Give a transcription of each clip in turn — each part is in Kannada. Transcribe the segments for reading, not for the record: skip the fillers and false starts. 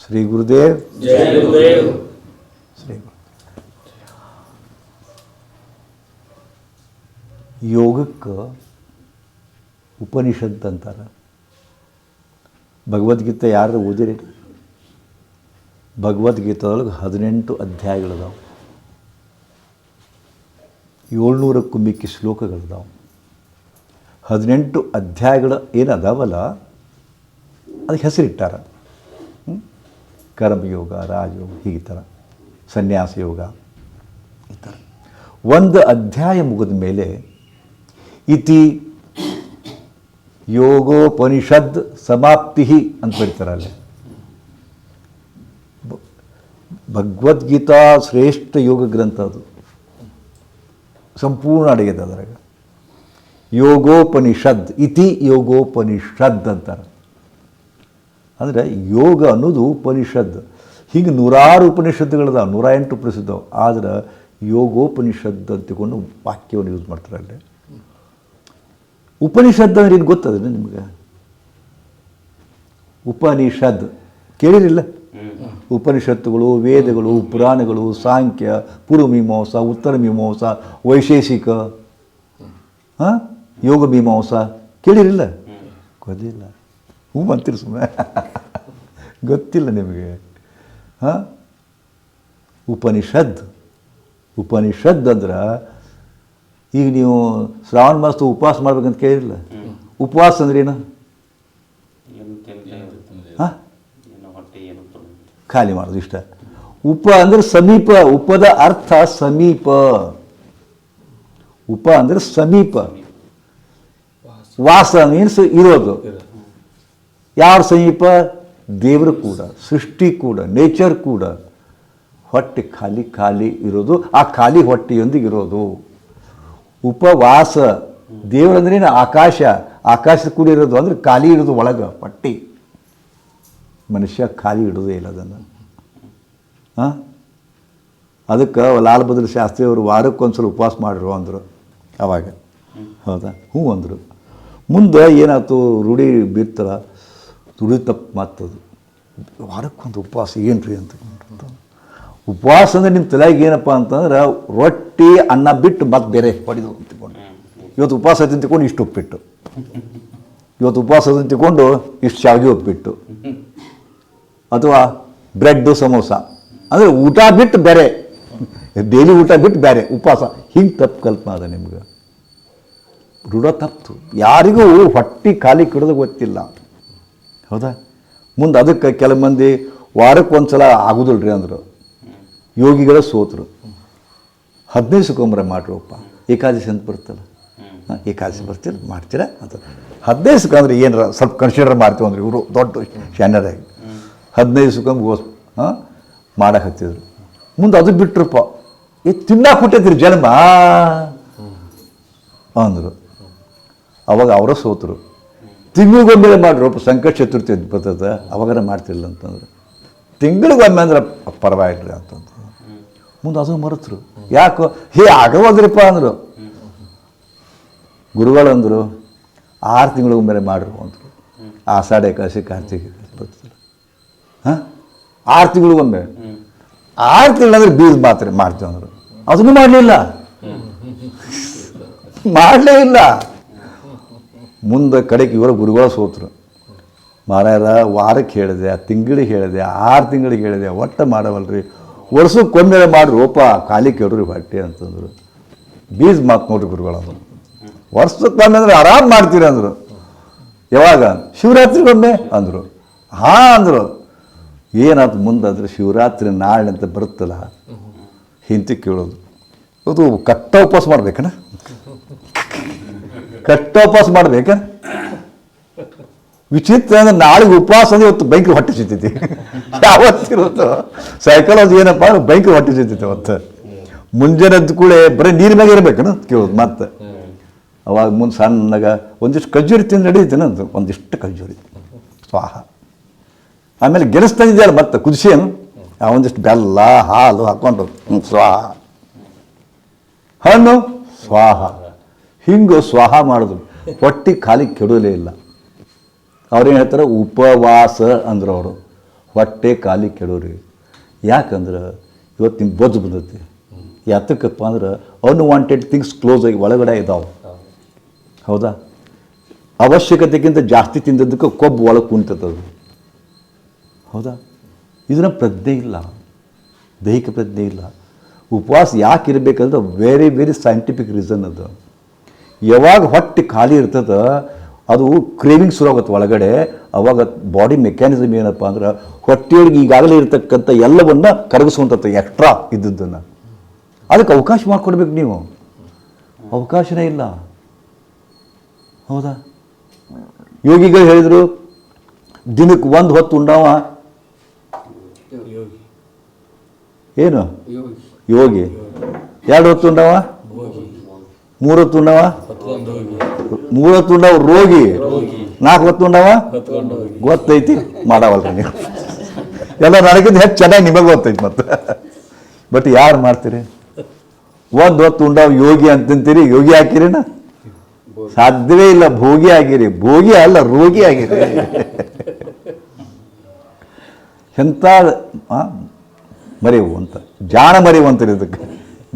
ಶ್ರೀ ಗುರುದೇವ್. ಜಯ ಗುರುದೇವ್. ಶ್ರೀ ಗುರು. ಯೋಗಕ್ಕೆ ಉಪನಿಷತ್ ಅಂತಾರೆ. ಭಗವದ್ಗೀತೆ ಯಾರು ಓದಿರಿ? ಭಗವದ್ಗೀತೆಯೊಳಗೆ 18 ಅಧ್ಯಾಯಗಳಿದಾವೆ, 700ಕ್ಕೂ ಮಿಕ್ಕಿ ಶ್ಲೋಕಗಳಿದಾವೆ. 18 ಅಧ್ಯಾಯಗಳು ಏನದಾವಲ್ಲ ಅದಕ್ಕೆ ಹೆಸರಿಟ್ಟಾರ. ಕರ್ಮಯೋಗ, ರಾಜಯೋಗ, ಹೀಗೆ ಥರ ಸನ್ಯಾಸ ಯೋಗ ಈ ಥರ. ಒಂದು ಅಧ್ಯಾಯ ಮುಗಿದ ಮೇಲೆ ಇತಿ ಯೋಗೋಪನಿಷದ್ ಸಮಾಪ್ತಿ ಅಂತ ಬರೀತಾರೆ. ಅಲ್ಲಿ ಭಗವದ್ಗೀತಾ ಶ್ರೇಷ್ಠ ಯೋಗ ಗ್ರಂಥ, ಅದು ಸಂಪೂರ್ಣ ಅಡಗಿದೆ ಅದರಾಗ. ಯೋಗೋಪನಿಷದ್ ಇತಿ ಯೋಗೋಪನಿಷದ್ ಅಂತಾರೆ. ಅಂದರೆ ಯೋಗ ಅನ್ನೋದು ಉಪನಿಷದ್. ಹೀಗೆ 106 ಉಪನಿಷತ್ತುಗಳದ, 108 ಉಪನಿಷತ್ತು. ಆದರೆ ಯೋಗೋಪನಿಷದ್ ಅಂತ ತಿಳ್ಕೊಂಡು ವಾಕ್ಯವನ್ನು ಯೂಸ್ ಮಾಡ್ತಾರೆ. ಅಲ್ಲಿ ಉಪನಿಷದ್ ಅಂದ್ರೆ ಏನು ಗೊತ್ತದ ನಿಮಗೆ? ಉಪನಿಷದ್ ಕೇಳಿರಿಲ್ಲ? ಉಪನಿಷತ್ತುಗಳು, ವೇದಗಳು, ಪುರಾಣಗಳು, ಸಾಂಖ್ಯ, ಪೂರ್ವಮೀಮಾಂಸ, ಉತ್ತರ ಮೀಮಾಂಸ, ವೈಶೇಷಿಕ, ಯೋಗ ಮೀಮಾಂಸ ಕೇಳಿರಿಲ್ಲ? ಗೊತ್ತಿಲ್ಲ. ಹ್ಞೂ ಅಂತೀರಿ ಸುಮ್ಮನೆ, ಗೊತ್ತಿಲ್ಲ ನಿಮಗೆ. ಉಪನಿಷದ್ ಉಪನಿಷದ್ ಅಂದ್ರೆ ಈಗ ನೀವು ಶ್ರಾವಣ ಮಾಸ ಉಪವಾಸ ಮಾಡ್ಬೇಕಂತ ಕೇಳಿರಲಿಲ್ಲ? ಉಪವಾಸ ಅಂದ್ರೆ ಏನು? ಖಾಲಿ ಮಾಡೋದು ಇಷ್ಟ. ಉಪ ಅಂದ್ರೆ ಸಮೀಪ. ಉಪದ ಅರ್ಥ ಸಮೀಪ. ಉಪ ಅಂದ್ರೆ ಸಮೀಪ. ವಾಸ ಮೀನ್ಸ್ ಇರೋದು. ಯಾರ ಸಮೀಪ? ದೇವರು ಕೂಡ, ಸೃಷ್ಟಿ ಕೂಡ, ನೇಚರ್ ಕೂಡ. ಹೊಟ್ಟೆ ಖಾಲಿ ಖಾಲಿ ಇರೋದು, ಆ ಖಾಲಿ ಹೊಟ್ಟೆಯೊಂದಿಗೆ ಇರೋದು ಉಪವಾಸ. ದೇವರಂದ್ರೇನು? ಆಕಾಶ. ಆಕಾಶದ ಕೂಡ ಇರೋದು ಅಂದ್ರೆ ಖಾಲಿ ಇರೋದು ಒಳಗೆ ಹೊಟ್ಟೆ. ಮನುಷ್ಯ ಖಾಲಿ ಇಡೋದೇ ಇಲ್ಲ ಅದನ್ನು. ಅದಕ್ಕೆ ಲಾಲ್ ಬಹದ್ದೂರ್ ಶಾಸ್ತ್ರಿ ಅವರು ವಾರಕ್ಕೊಂದ್ಸಲ ಉಪವಾಸ ಮಾಡಿರು ಅಂದರು ಅವಾಗ. ಹೌದಾ? ಹ್ಞೂ ಅಂದರು. ಮುಂದೆ ಏನಾಯ್ತು, ರೂಢಿ ಬಿತ್ತಲ್ಲ, ರೂಢಿ ತಪ್ಪು ಮಾತದು. ವಾರಕ್ಕೊಂದು ಉಪವಾಸ ಏನ್ರಿ ಅಂತ. ಉಪವಾಸ ಅಂದರೆ ನಿಮ್ಮ ತಲೆಗೆ ಏನಪ್ಪ ಅಂತಂದ್ರೆ ರೊಟ್ಟಿ ಅನ್ನ ಬಿಟ್ಟು ಮತ್ತೆ ಬೇರೆ ಹೊಡಿದು ತಿಳ್ಕೊಂಡು, ಇವತ್ತು ಉಪವಾಸ ಐತಿ ತಿಳ್ಕೊಂಡು ಇಷ್ಟು ಉಪ್ಪಿಟ್ಟು, ಇವತ್ತು ಉಪವಾಸ ಐತಿ ತಿಳ್ಕೊಂಡು ಇಷ್ಟು ಶಾವಿಗೆ ಉಪ್ಪಿಟ್ಟು, ಅಥವಾ ಬ್ರೆಡ್ಡು ಸಮೋಸ. ಅಂದರೆ ಊಟ ಬಿಟ್ಟು ಬೇರೆ, ಡೈಲಿ ಊಟ ಬಿಟ್ಟು ಬೇರೆ ಉಪವಾಸ. ಹಿಂಗೆ ತಪ್ಪು ಕಲ್ಪನೆ ಅದ ನಿಮ್ಗೆ. ರೂಢ ತಪ್ಪು. ಯಾರಿಗೂ ಹೊಟ್ಟೆ ಖಾಲಿ ಕಿಡೋದು ಗೊತ್ತಿಲ್ಲ. ಹೌದಾ? ಮುಂದೆ ಅದಕ್ಕೆ ಕೆಲವು ಮಂದಿ ವಾರಕ್ಕೊಂದ್ಸಲ ಆಗೋದಿಲ್ರಿ ಅಂದರು. ಯೋಗಿಗಳ ಸೋತರು. 15 ಸೋಮವಾರ ಮಾಡ್ರಪ್ಪ, ಏಕಾದಶಿ ಅಂತ ಬರ್ತಲ್ಲ, ಏಕಾದಶಿ ಬರ್ತೀರ ಮಾಡ್ತೀರಾ ಅಂತ. 15 ಅಂದರೆ ಏನಾರ ಸ್ವಲ್ಪ ಕನ್ಸಿಡರ್ ಮಾಡ್ತೀವಿ ಅಂದ್ರೆ ಇವರು ದೊಡ್ಡ ಶಾನ್ಯರಾಗಿ 15 ಗೋಸ್ ಮಾಡಕ್ಕೆ ಹತ್ತಿದ್ರು. ಮುಂದೆ ಅದು ಬಿಟ್ರಪ್ಪ, ತಿನ್ನಕ್ಕೆ ಹುಟ್ಟೈತ್ರಿ ಜನ್ಮ ಅಂದರು. ಅವಾಗ ಅವರ ಸೋತರು. ತಿಂಗಳಿಗೊಮ್ಮೆಲೆ ಮಾಡ್ರಪ್ಪ, ಸಂಕಟ ಚತುರ್ಥಿ ಅಂತ ಬರ್ತದೆ, ಅವಾಗಾರ ಮಾಡ್ತಿರಲಿಲ್ಲ ಅಂತಂದ್ರೆ. ತಿಂಗಳಿಗೊಮ್ಮೆ ಅಂದ್ರೆ ಪರವಾಗಿಲ್ರಿ ಅಂತಂದ್ರು. ಮುಂದೆ ಅದು ಮರೆತರು. ಯಾಕೋ ಹೇ ಆಗವಲ್ರಿಪ್ಪ ಅಂದರು. ಗುರುಗಳಂದರು 6 ತಿಂಗಳಿಗೊಮ್ಮೆ ಮಾಡ್ರು ಅಂದರು. ಆಷಾಢ ಏಕಾದಶಿ, ಕಾರ್ತಿಕ ಬರ್ತದೆ. 6 ತಿಂಗಳಿಗೊಮ್ಮೆ. 6 ತಿಂಗಳಂದ್ರೆ ಬೀಜ ಮಾತ್ರೆ ಮಾಡ್ತೀವಿ ಅಂದರು. ಅದನ್ನು ಮಾಡಲಿಲ್ಲ, ಮಾಡಲೇ ಇಲ್ಲ. ಮುಂದೆ ಕಡೆಗೆ ಇವರ ಗುರುಗಳ ಸೋತರು. ಮಾರಾಯರ ವಾರಕ್ಕೆ ಹೇಳಿದೆ, ತಿಂಗಳಿಗೆ ಹೇಳಿದೆ, 6 ತಿಂಗಳಿಗೆ ಹೇಳಿದೆ, ಒಟ್ಟು ಮಾಡವಲ್ರಿ, ವರ್ಷಕ್ಕೊಮ್ಮೆ ಮಾಡ್ರಿ ಓಪ, ಖಾಲಿ ಕೇಳ್ರಿ ಹೊಟ್ಟೆ ಅಂತಂದರು. ಬೀಜ ಮಾತು ನೋಡ್ರಿ ಗುರುಗಳಂದರು. ವರ್ಷಕ್ಕೊಮ್ಮೆ ಅಂದರೆ ಆರಾಮ್ ಮಾಡ್ತೀರಿ ಅಂದರು. ಯಾವಾಗ? ಶಿವರಾತ್ರಿಗೊಮ್ಮೆ ಅಂದರು. ಹಾಂ ಅಂದರು. ಏನಾಯ್ತು ಮುಂದೆ ಅಂದರೆ ಶಿವರಾತ್ರಿ ನಾಳೆ ಅಂತ ಬರುತ್ತಲ್ಲ, ಹಿಂತಿ ಕೇಳೋದು, ಅದು ಕಟ್ಟ ಉಪವಾಸ ಮಾಡ್ಬೇಕನ? ಕಟ್ಟ ಉಪವಾಸ ಮಾಡ್ಬೇಕ? ವಿಚಿತ್ರ ಅಂದರೆ ನಾಳೆಗೆ ಉಪವಾಸ ಅಂದರೆ ಇವತ್ತು ಭಯಂಕರ ಹೊಟ್ಟೆ ಸಿಗ್ತೈತಿ. ಯಾವತ್ತಿರುತ್ತೋ ಸೈಕಾಲಜಿ ಏನಪ್ಪ, ಭಯಂಕರ ಹೊಟ್ಟೆ ಸಿಗ್ತೈತಿ ಅವತ್ತು. ಮುಂಜಾನೆ ಎದ್ದ ಕೂಡಲೇ ಬರೀ ನೀರಿನ ಮ್ಯಾಗ ಇರಬೇಕನ ಕೇಳೋದು. ಮತ್ತೆ ಅವಾಗ ಮುಂದೆ ಸಣ್ಣಗ ಒಂದಿಷ್ಟು ಖರ್ಜೂರಿ ತಿಂದು ನಡೀತೇನೆ ಅಂತ, ಒಂದಿಷ್ಟು ಖರ್ಜೂರಿ ಸ್ವಾಹ. ಆಮೇಲೆ ಗೆಲ್ಲಿಸ್ತಾನಿದೆಯಲ್ಲ ಮತ್ತೆ ಕುದಿಸೇನು, ಒಂದಿಷ್ಟು ಬೆಲ್ಲ ಹಾಲು ಹಾಕ್ಕೊಂಡು ಸ್ವಾಹ, ಹಣ್ಣು ಸ್ವಾಹ, ಹಿಂಗೆ ಸ್ವಾಹ ಮಾಡೋದು. ಹೊಟ್ಟೆ ಖಾಲಿ ಕೆಡೋಲೇ ಇಲ್ಲ. ಅವ್ರೇನು ಹೇಳ್ತಾರೆ? ಉಪವಾಸ ಅಂದ್ರೆ ಅವರು ಹೊಟ್ಟೆ ಖಾಲಿ ಕೆಡೋರಿ. ಯಾಕಂದ್ರೆ ಇವತ್ತು ನಿಮ್ಮ ಬೊಜ್ಜು ಬಂದೈತಿ. ಯಾತಕ್ಕಪ್ಪ ಅಂದ್ರೆ ಅನ್ವಾಂಟೆಡ್ ಥಿಂಗ್ಸ್ ಕ್ಲೋಸ್ ಆಗಿ ಒಳಗಡೆ ಇದ್ದಾವೆ. ಹೌದಾ? ಅವಶ್ಯಕತೆಗಿಂತ ಜಾಸ್ತಿ ತಿಂದದ್ದಕ್ಕೆ ಕೊಬ್ಬು ಒಳಗೆ ಕುಂತದ್ದು. ಹೌದಾ? ಇದನ್ನ ಪ್ರಜ್ಞೆ ಇಲ್ಲ, ದೈಹಿಕ ಪ್ರಜ್ಞೆ ಇಲ್ಲ. ಉಪವಾಸ ಯಾಕೆ ಇರಬೇಕಂದ್ರೆ ವೆರಿ ವೆರಿ ಸೈಂಟಿಫಿಕ್ ರೀಸನ್ ಅದು. ಯಾವಾಗ ಹೊಟ್ಟೆ ಖಾಲಿ ಇರ್ತದೆ ಅದು ಕ್ರೇವಿಂಗ್ ಶುರು ಆಗುತ್ತೆ ಒಳಗಡೆ. ಅವಾಗ ಬಾಡಿ ಮೆಕ್ಯಾನಿಸಮ್ ಏನಪ್ಪ ಅಂದ್ರೆ ಹೊಟ್ಟೆಯೊಳಗೆ ಈಗಾಗಲೇ ಇರತಕ್ಕಂಥ ಎಲ್ಲವನ್ನ ಕರಗಿಸುವಂಥದ್ದು ಎಕ್ಸ್ಟ್ರಾ ಇದ್ದದ್ದನ್ನು. ಅದಕ್ಕೆ ಅವಕಾಶ ಮಾಡಿಕೊಡ್ಬೇಕು ನೀವು. ಅವಕಾಶನೇ ಇಲ್ಲ. ಹೌದಾ? ಯೋಗಿಗಳು ಹೇಳಿದರು ದಿನಕ್ಕೆ ಒಂದು ಹೊತ್ತು ಉಂಡವ ಏನು ಯೋಗಿ, 2 ಹೊತ್ತು ಉಂಡವ 3 ಹೊತ್ತು ಉಂಡವ 3 ಹೊತ್ತು ಉಂಡವ ರೋಗಿ, 4 ಹೊತ್ತು ಉಂಡವ ಗೊತ್ತೈತಿ ಮಾಡವಲ್ರಿ ನೀವು. ಎಲ್ಲ ನನಗಿಂತ ಹೆಚ್ಚು ಚೆನ್ನಾಗಿ ನಿಮಗೆ ಗೊತ್ತೈತಿ. ಮತ್ತೆ ಬಟ್ ಯಾರು ಮಾಡ್ತೀರಿ? 1 ಹೊತ್ತು ಉಂಡವ ಯೋಗಿ ಅಂತಂತೀರಿ, ಯೋಗಿ ಹಾಕಿರಿನ? ಸಾಧ್ಯವೇ ಇಲ್ಲ. ಭೋಗಿ ಆಗಿರಿ, ಭೋಗಿ ಅಲ್ಲ ರೋಗಿ ಆಗಿರಿ. ಎಂಥ ಮರೆವು ಅಂತ, ಜಾಣ ಮರೆವು ಅಂತೀರಿ ಇದಕ್ಕೆ.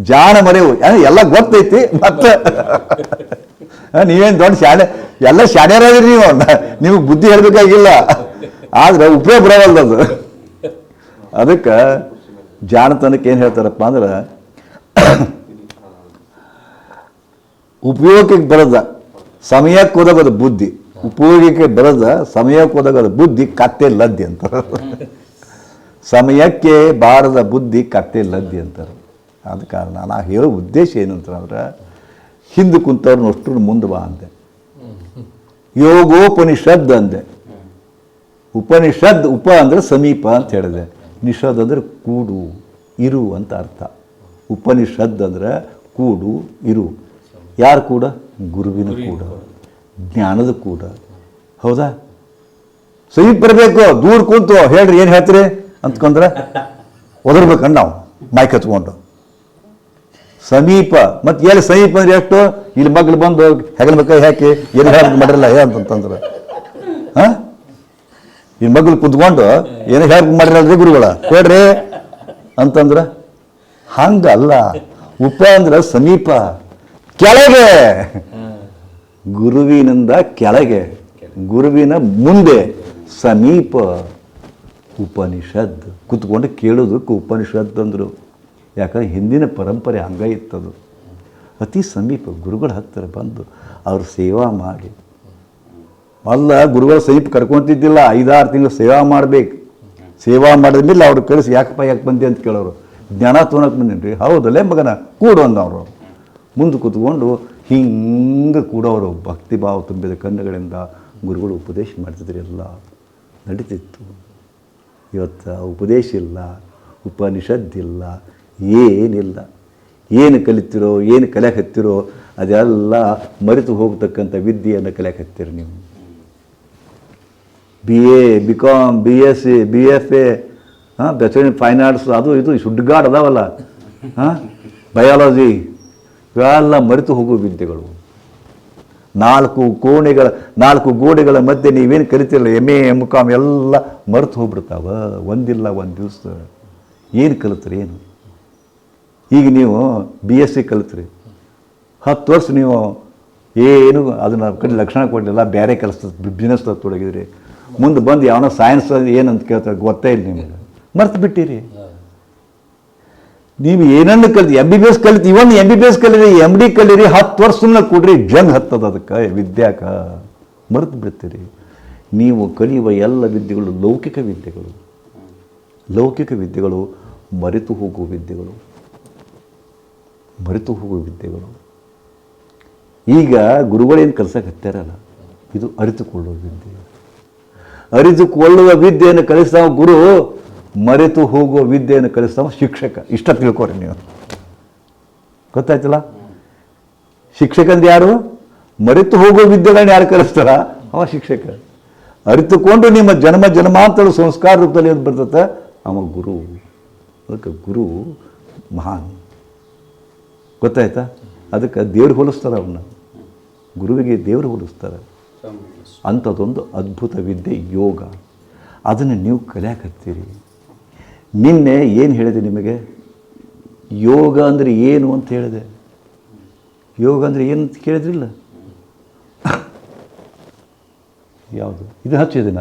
ಜಾಣ ಮರೆವು ಎಲ್ಲ ಗೊತ್ತೈತಿ. ಮತ್ತೆ ನೀವೇನು ದೊಡ್ಡ ಶಾಣೆ, ಎಲ್ಲ ಶಾಣ್ಯರಾಗಿರಿ ನೀವು. ನಿಮಗೆ ಬುದ್ಧಿ ಹೇಳಬೇಕಾಗಿಲ್ಲ, ಆದ್ರೆ ಉಪಯೋಗ ಬರೋವಲ್ದದು. ಅದಕ್ಕೆ ಜಾಣತನಕ್ಕೆ ಏನು ಹೇಳ್ತಾರಪ್ಪ ಅಂದ್ರೆ ಉಪಯೋಗಕ್ಕೆ ಬರದ ಸಮಯಕ್ಕೆ ಹೋದಾಗದ ಬುದ್ಧಿ, ಉಪಯೋಗಕ್ಕೆ ಬರದ ಸಮಯಕ್ಕೆ ಹೋದಾಗದ ಬುದ್ಧಿ ಕತ್ತೆ ಲದ್ದಿ ಅಂತಾರೆ. ಸಮಯಕ್ಕೆ ಬಾರದ ಬುದ್ಧಿ ಕತ್ತೆ ಲದ್ದಿ ಅಂತಾರೆ. ಆದ ಕಾರಣ ನಾ ಹೇಳೋ ಉದ್ದೇಶ ಏನು ಅಂತಂದ್ರೆ ಹಿಂದೆ ಕುಂತವ್ರನ್ನ ಅಷ್ಟು ಮುಂದೆ ಬಾ ಅಂದೆ. ಯೋಗೋಪನಿಷದ್ ಅಂದೆ. ಉಪನಿಷದ್, ಉಪ ಅಂದರೆ ಸಮೀಪ ಅಂತ ಹೇಳಿದೆ, ನಿಷದ್ ಅಂದರೆ ಕೂಡು ಇರು ಅಂತ ಅರ್ಥ. ಉಪನಿಷದ್ ಅಂದರೆ ಕೂಡು ಇರು. ಯಾರು ಕೂಡ? ಗುರುವಿನ ಕೂಡ, ಜ್ಞಾನದ ಕೂಡ. ಹೌದಾ? ಸಮೀಪ ಬರಬೇಕು. ದೂರ ಕುಂತು ಹೇಳ್ರಿ ಏನು ಹೇಳ್ತೀರಿ ಅಂದ್ಕೊಂಡ್ರೆ ಒದರ್ಬೇಕಂಡು ನಾವು ಮೈಕ್ ಹಚ್ಕೊಂಡು. ಸಮೀಪ ಮತ್ತು ಎಲ್ಲಿ ಸಮೀಪ ಅಂದ್ರೆ ಎಷ್ಟು? ಇಲ್ಲಿ ಮಗ್ಳು ಬಂದು ಹೆಗಲ ಬೇಕಾಗಿ ಹಾಕಿ ಏನು ಹೇಳೋದು ಮಾಡಿರಲ್ಲ ಅಂತಂತಂದ್ರೆ ಹಾಂ, ಇಲ್ಲಿ ಮಗ್ಳು ಕುತ್ಕೊಂಡು ಏನು ಹೇಳಕ್ ಮಾಡಿರಲ್ರಿ ಗುರುಗಳ ಹೇಳ್ರಿ ಅಂತಂದ್ರೆ ಹಂಗಲ್ಲ. ಉಪ ಅಂದ್ರೆ ಸಮೀಪ, ಕೆಳಗೆ, ಗುರುವಿನಿಂದ ಕೆಳಗೆ, ಗುರುವಿನ ಮುಂದೆ ಸಮೀಪ. ಉಪನಿಷದ್ ಕುತ್ಕೊಂಡು ಕೇಳೋದಕ್ಕೆ ಉಪನಿಷದ್ ಅಂದರು. ಯಾಕಂದ್ರೆ ಹಿಂದಿನ ಪರಂಪರೆ ಹಂಗ ಇತ್ತದು. ಅತಿ ಸಮೀಪ ಗುರುಗಳ ಹತ್ತಿರ ಬಂದು ಅವ್ರ ಸೇವಾ ಮಾಡಿ. ಅಲ್ಲ ಗುರುಗಳ ಸಮೀಪ ಕರ್ಕೊತಿದ್ದಿಲ್ಲ, 5-6 ತಿಂಗಳು ಸೇವಾ ಮಾಡಬೇಕು. ಸೇವಾ ಮಾಡಿದ ಮೇಲೆ ಅವ್ರು ಕಳಿಸಿ ಯಾಕೆ ಬಂದೆ ಅಂತ ಕೇಳೋರು. ಜ್ಞಾನ ತೊಗೊಳಕ್ಕೆ ಬಂದೇನ್ರಿ. ಹೌದಲ್ಲೇ ಮಗನ ಕೂಡು ಅಂದವರು. ಮುಂದೆ ಕೂತ್ಕೊಂಡು ಹಿಂಗೆ ಕೂಡೋರು ಭಕ್ತಿ ಭಾವ ತುಂಬಿದ ಕಣ್ಣುಗಳಿಂದ ಗುರುಗಳು ಉಪದೇಶ ಮಾಡ್ತಿದ್ರು. ಎಲ್ಲ ನಡೀತಿತ್ತು. ಇವತ್ತು ಉಪದೇಶ ಇಲ್ಲ, ಉಪನಿಷದ್ದಿಲ್ಲ, ಏನಿಲ್ಲ. ಏನು ಕಲಿತಿರೋ, ಏನು ಕಲಿಯಕ್ಕೆ ಹತ್ತಿರೋ ಅದೆಲ್ಲ ಮರೆತು ಹೋಗ್ತಕ್ಕಂಥ ವಿದ್ಯೆಯನ್ನು ಕಲಿಯಕ್ಕೆ ಹತ್ತೀರಿ ನೀವು. BA, BCom, BSc, BFA, bachelor in fine arts, ಅದು ಇದು ಸುಡ್ಗಾಡ್ ಅದಾವಲ್ಲ, ಬಯಾಲಜಿ, ಇವೆಲ್ಲ ಮರೆತು ಹೋಗುವ ವಿದ್ಯೆಗಳು. 4 ಗೋಡೆಗಳ ಮಧ್ಯೆ ನೀವೇನು ಕಲಿತಿರಲ್ಲ, MA MCom ಎಲ್ಲ ಮರೆತು ಹೋಗ್ಬಿಡ್ತಾವ. ಒಂದಿಲ್ಲ ಒಂದು ದಿವಸ ಏನು ಕಲಿತ್ರಿ? ಏನು ಈಗ ನೀವು BSc ಕಲಿತ್ರಿ, 10 ವರ್ಷ ನೀವು ಏನು ಅದನ್ನು ಕಡೆ ಲಕ್ಷಣ ಕೊಡಲಿಲ್ಲ, ಬೇರೆ ಕೆಲಸ ಬಿಸ್ನೆಸ್ ತೊಡಗಿದ್ರಿ. ಮುಂದೆ ಬಂದು ಯಾವನೋ ಸೈನ್ಸ್ ಏನಂತ ಕೇಳ್ತಾರೆ, ಗೊತ್ತೇ ಇಲ್ಲ ನಿಮಗೆ, ಮರ್ತು ಬಿಟ್ಟಿರಿ. ನೀವು ಏನನ್ನು ಕಲಿತು MBBS ಕಲಿತು, ಇವನ್ MBBS ಕಲೀರಿ, MD ಕಲೀರಿ, 10 ವರ್ಷ ಸುಮ್ಮನೆ ಕೊಡ್ರಿ, ಜಂಗ್ ಹತ್ತದ ಅದಕ್ಕೆ ವಿದ್ಯಾಕ ಮರೆತು ಬಿಡ್ತೀರಿ. ನೀವು ಕಲಿಯುವ ಎಲ್ಲ ವಿದ್ಯೆಗಳು ಲೌಕಿಕ ವಿದ್ಯೆಗಳು. ಲೌಕಿಕ ವಿದ್ಯೆಗಳು ಮರೆತು ಹೋಗುವ ವಿದ್ಯೆಗಳು, ಮರೆತು ಹೋಗುವ ವಿದ್ಯೆಗಳು. ಈಗ ಗುರುಗಳೇನು ಕಲಿಸಕ್ಕೆ ಹತ್ತಾರಲ್ಲ, ಇದು ಅರಿತುಕೊಳ್ಳುವ ವಿದ್ಯೆ. ಅರಿತುಕೊಳ್ಳುವ ವಿದ್ಯೆಯನ್ನು ಕಲಿಸ್ತಾವ ಗುರು, ಮರೆತು ಹೋಗುವ ವಿದ್ಯೆಯನ್ನು ಕಲಿಸ್ತಾವ ಶಿಕ್ಷಕ. ಇಷ್ಟ ತಿಳ್ಕೊರಿ ನೀವು. ಗೊತ್ತಾಯ್ತಲ್ಲ? ಶಿಕ್ಷಕಂದು ಯಾರು? ಮರೆತು ಹೋಗುವ ವಿದ್ಯೆಗಳನ್ನ ಯಾರು ಕಲಿಸ್ತಾರ ಅವ ಶಿಕ್ಷಕ. ಅರಿತುಕೊಂಡು ನಿಮ್ಮ ಜನ್ಮಾಂತರ ಸಂಸ್ಕಾರ ರೂಪದಲ್ಲಿ ಏನು ಬರ್ತದೆ ಅವ ಗುರು. ಅದಕ್ಕೆ ಗುರು ಮಹಾನ್. ಗೊತ್ತಾಯ್ತಾ? ಅದಕ್ಕೆ ದೇವ್ರು ಹೋಲಿಸ್ತಾರೆ ಅವನ್ನ, ಗುರುವಿಗೆ ದೇವರು ಹೋಲಿಸ್ತಾರೆ. ಅಂಥದ್ದೊಂದು ಅದ್ಭುತ ವಿದ್ಯೆ ಯೋಗ. ಅದನ್ನು ನೀವು ಕಲಿಯಾಕತ್ತೀರಿ. ನಿನ್ನೆ ಏನು ಹೇಳಿದೆ ನಿಮಗೆ? ಯೋಗ ಅಂದರೆ ಏನು ಅಂತ ಹೇಳಿದೆ. ಯೋಗ ಅಂದರೆ ಏನು ಅಂತ ಕೇಳಿದ್ರಿಲ್ಲ? ಯಾವುದು ಇದು ಹಚ್ಚಿದಿನ?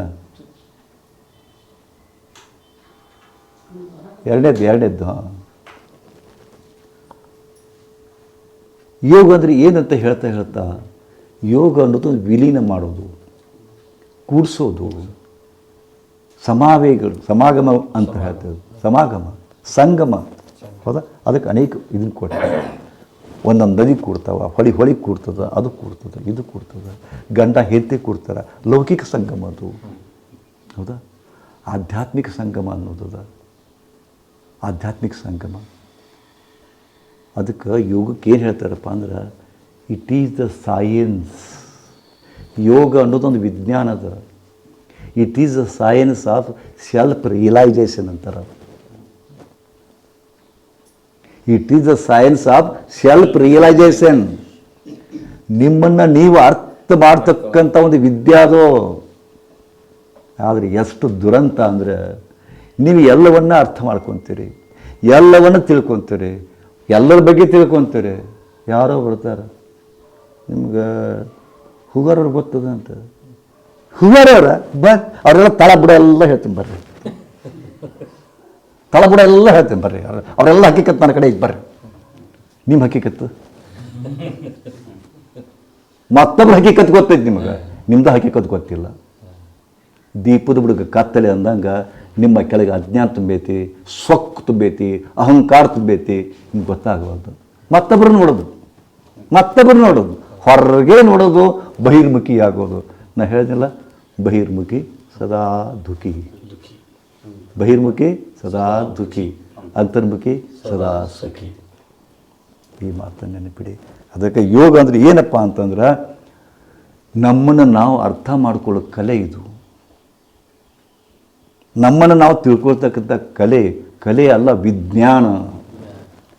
ಎರಡನೇದ್ದು ಹಾಂ. ಯೋಗ ಅಂದರೆ ಏನಂತ ಹೇಳ್ತಾ ಯೋಗ ಅನ್ನೋದು ವಿಲೀನ ಮಾಡೋದು, ಕೂಡಿಸೋದು, ಸಮಾಗಮ ಅಂತ ಹೇಳ್ತೇವೆ. ಸಂಗಮ ಹೌದಾ? ಅದಕ್ಕೆ ಅನೇಕ ಇದನ್ನು ಕೊಡ್ತಾರೆ. ಒಂದೊಂದು ನದಿ ಕೂಡ್ತಾವ, ಹೊಳಿ ಕೂಡ್ತದ, ಅದು ಕೂಡ್ತದೆ, ಇದು ಕೂಡ್ತದೆ, ಗಂಡ ಹೆಂಡತಿ ಕೂಡ್ತಾರೆ. ಲೌಕಿಕ ಸಂಗಮ ಅದು ಹೌದಾ? ಆಧ್ಯಾತ್ಮಿಕ ಸಂಗಮ ಅನ್ನೋದದ, ಆಧ್ಯಾತ್ಮಿಕ ಸಂಗಮ. ಅದಕ್ಕೆ ಯೋಗಕ್ಕೆ ಏನು ಹೇಳ್ತಾರಪ್ಪ ಅಂದ್ರೆ, ಇಟ್ ಈಸ್ ದ ಸೈನ್ಸ್. ಯೋಗ ಅನ್ನೋದೊಂದು ವಿಜ್ಞಾನ ಅದ. It is the science of self realisation ಅಂತಾರೆ. It is the science of self realisation. ನಿಮ್ಮನ್ನು ನೀವು ಅರ್ಥ ಮಾಡ್ತಕ್ಕಂಥ ಒಂದು ವಿದ್ಯೆ ಅದು. ಆದರೆ ಎಷ್ಟು ದುರಂತ ಅಂದರೆ, ನೀವು ಎಲ್ಲವನ್ನ ಅರ್ಥ ಮಾಡ್ಕೊತೀರಿ, ಎಲ್ಲವನ್ನು ತಿಳ್ಕೊತೀರಿ, ಎಲ್ಲರ ಬಗ್ಗೆ ತಿಳ್ಕೊತೀರಿ. ಯಾರೋ ಬರ್ತಾರೆ, ನಿಮ್ಗೆ ಹುಗಾರವ್ರು ಗೊತ್ತದ ಅಂತ. ಹುಗಾರವ್ರ ಅವರೆಲ್ಲ ತಳಬುಡ ಎಲ್ಲ ಹೇಳ್ತೀನಿ ಬರ್ರಿ, ತಳಬುಡ ಎಲ್ಲ ಹೇಳ್ತೀನಿ ಬರ್ರಿ. ಅವರೆಲ್ಲ ಹಕ್ಕಿಕತ್ತು ನನ್ನ ಕಡೆ ಬರ್ರಿ. ನಿಮ್ಮ ಹಕ್ಕಿಕತ್ತು ಮತ್ತೊಬ್ಬರು ಹಕ್ಕಿಕತ್ತು ಗೊತ್ತೈತಿ ನಿಮಗೆ, ನಿಮ್ದು ಹಕ್ಕಿಕತ್ತು ಗೊತ್ತಿಲ್ಲ. ದೀಪದ ಬುಡಗ ಕತ್ತಲೆ ಅಂದಂಗೆ ನಿಮ್ಮ ಕೆಳಗೆ ಅಜ್ಞಾನ ತುಂಬೈತಿ, ಸೊಕ್ಕು ತುಂಬೈತಿ, ಅಹಂಕಾರ ತುಂಬೈತಿ. ನಿಮ್ಗೆ ಗೊತ್ತಾಗಬಾರ್ದು. ಮತ್ತೊಬ್ಬರು ನೋಡೋದು, ಹೊರಗೆ ನೋಡೋದು, ಬಹಿರ್ಮುಖಿ ಆಗೋದು. ನಾ ಹೇಳಿದ್ನಲ್ಲ, ಬಹಿರ್ಮುಖಿ ಸದಾ ದುಃಖಿ, ಬಹಿರ್ಮುಖಿ ಸದಾ ದುಃಖಿ, ಅಂತರ್ಮುಖಿ ಸದಾ ಸುಖಿ. ಈ ಮಾತನ್ನು ನೆನಪಿಡಿ. ಅದಕ್ಕೆ ಯೋಗ ಅಂದರೆ ಏನಪ್ಪ ಅಂತಂದ್ರೆ, ನಮ್ಮನ್ನು ನಾವು ಅರ್ಥ ಮಾಡ್ಕೊಳ್ಳೋ ಕಲೆ ಇದು. ನಮ್ಮನ್ನು ನಾವು ತಿಳ್ಕೊಳ್ತಕ್ಕಂಥ ಕಲೆ ಅಲ್ಲ, ವಿಜ್ಞಾನ.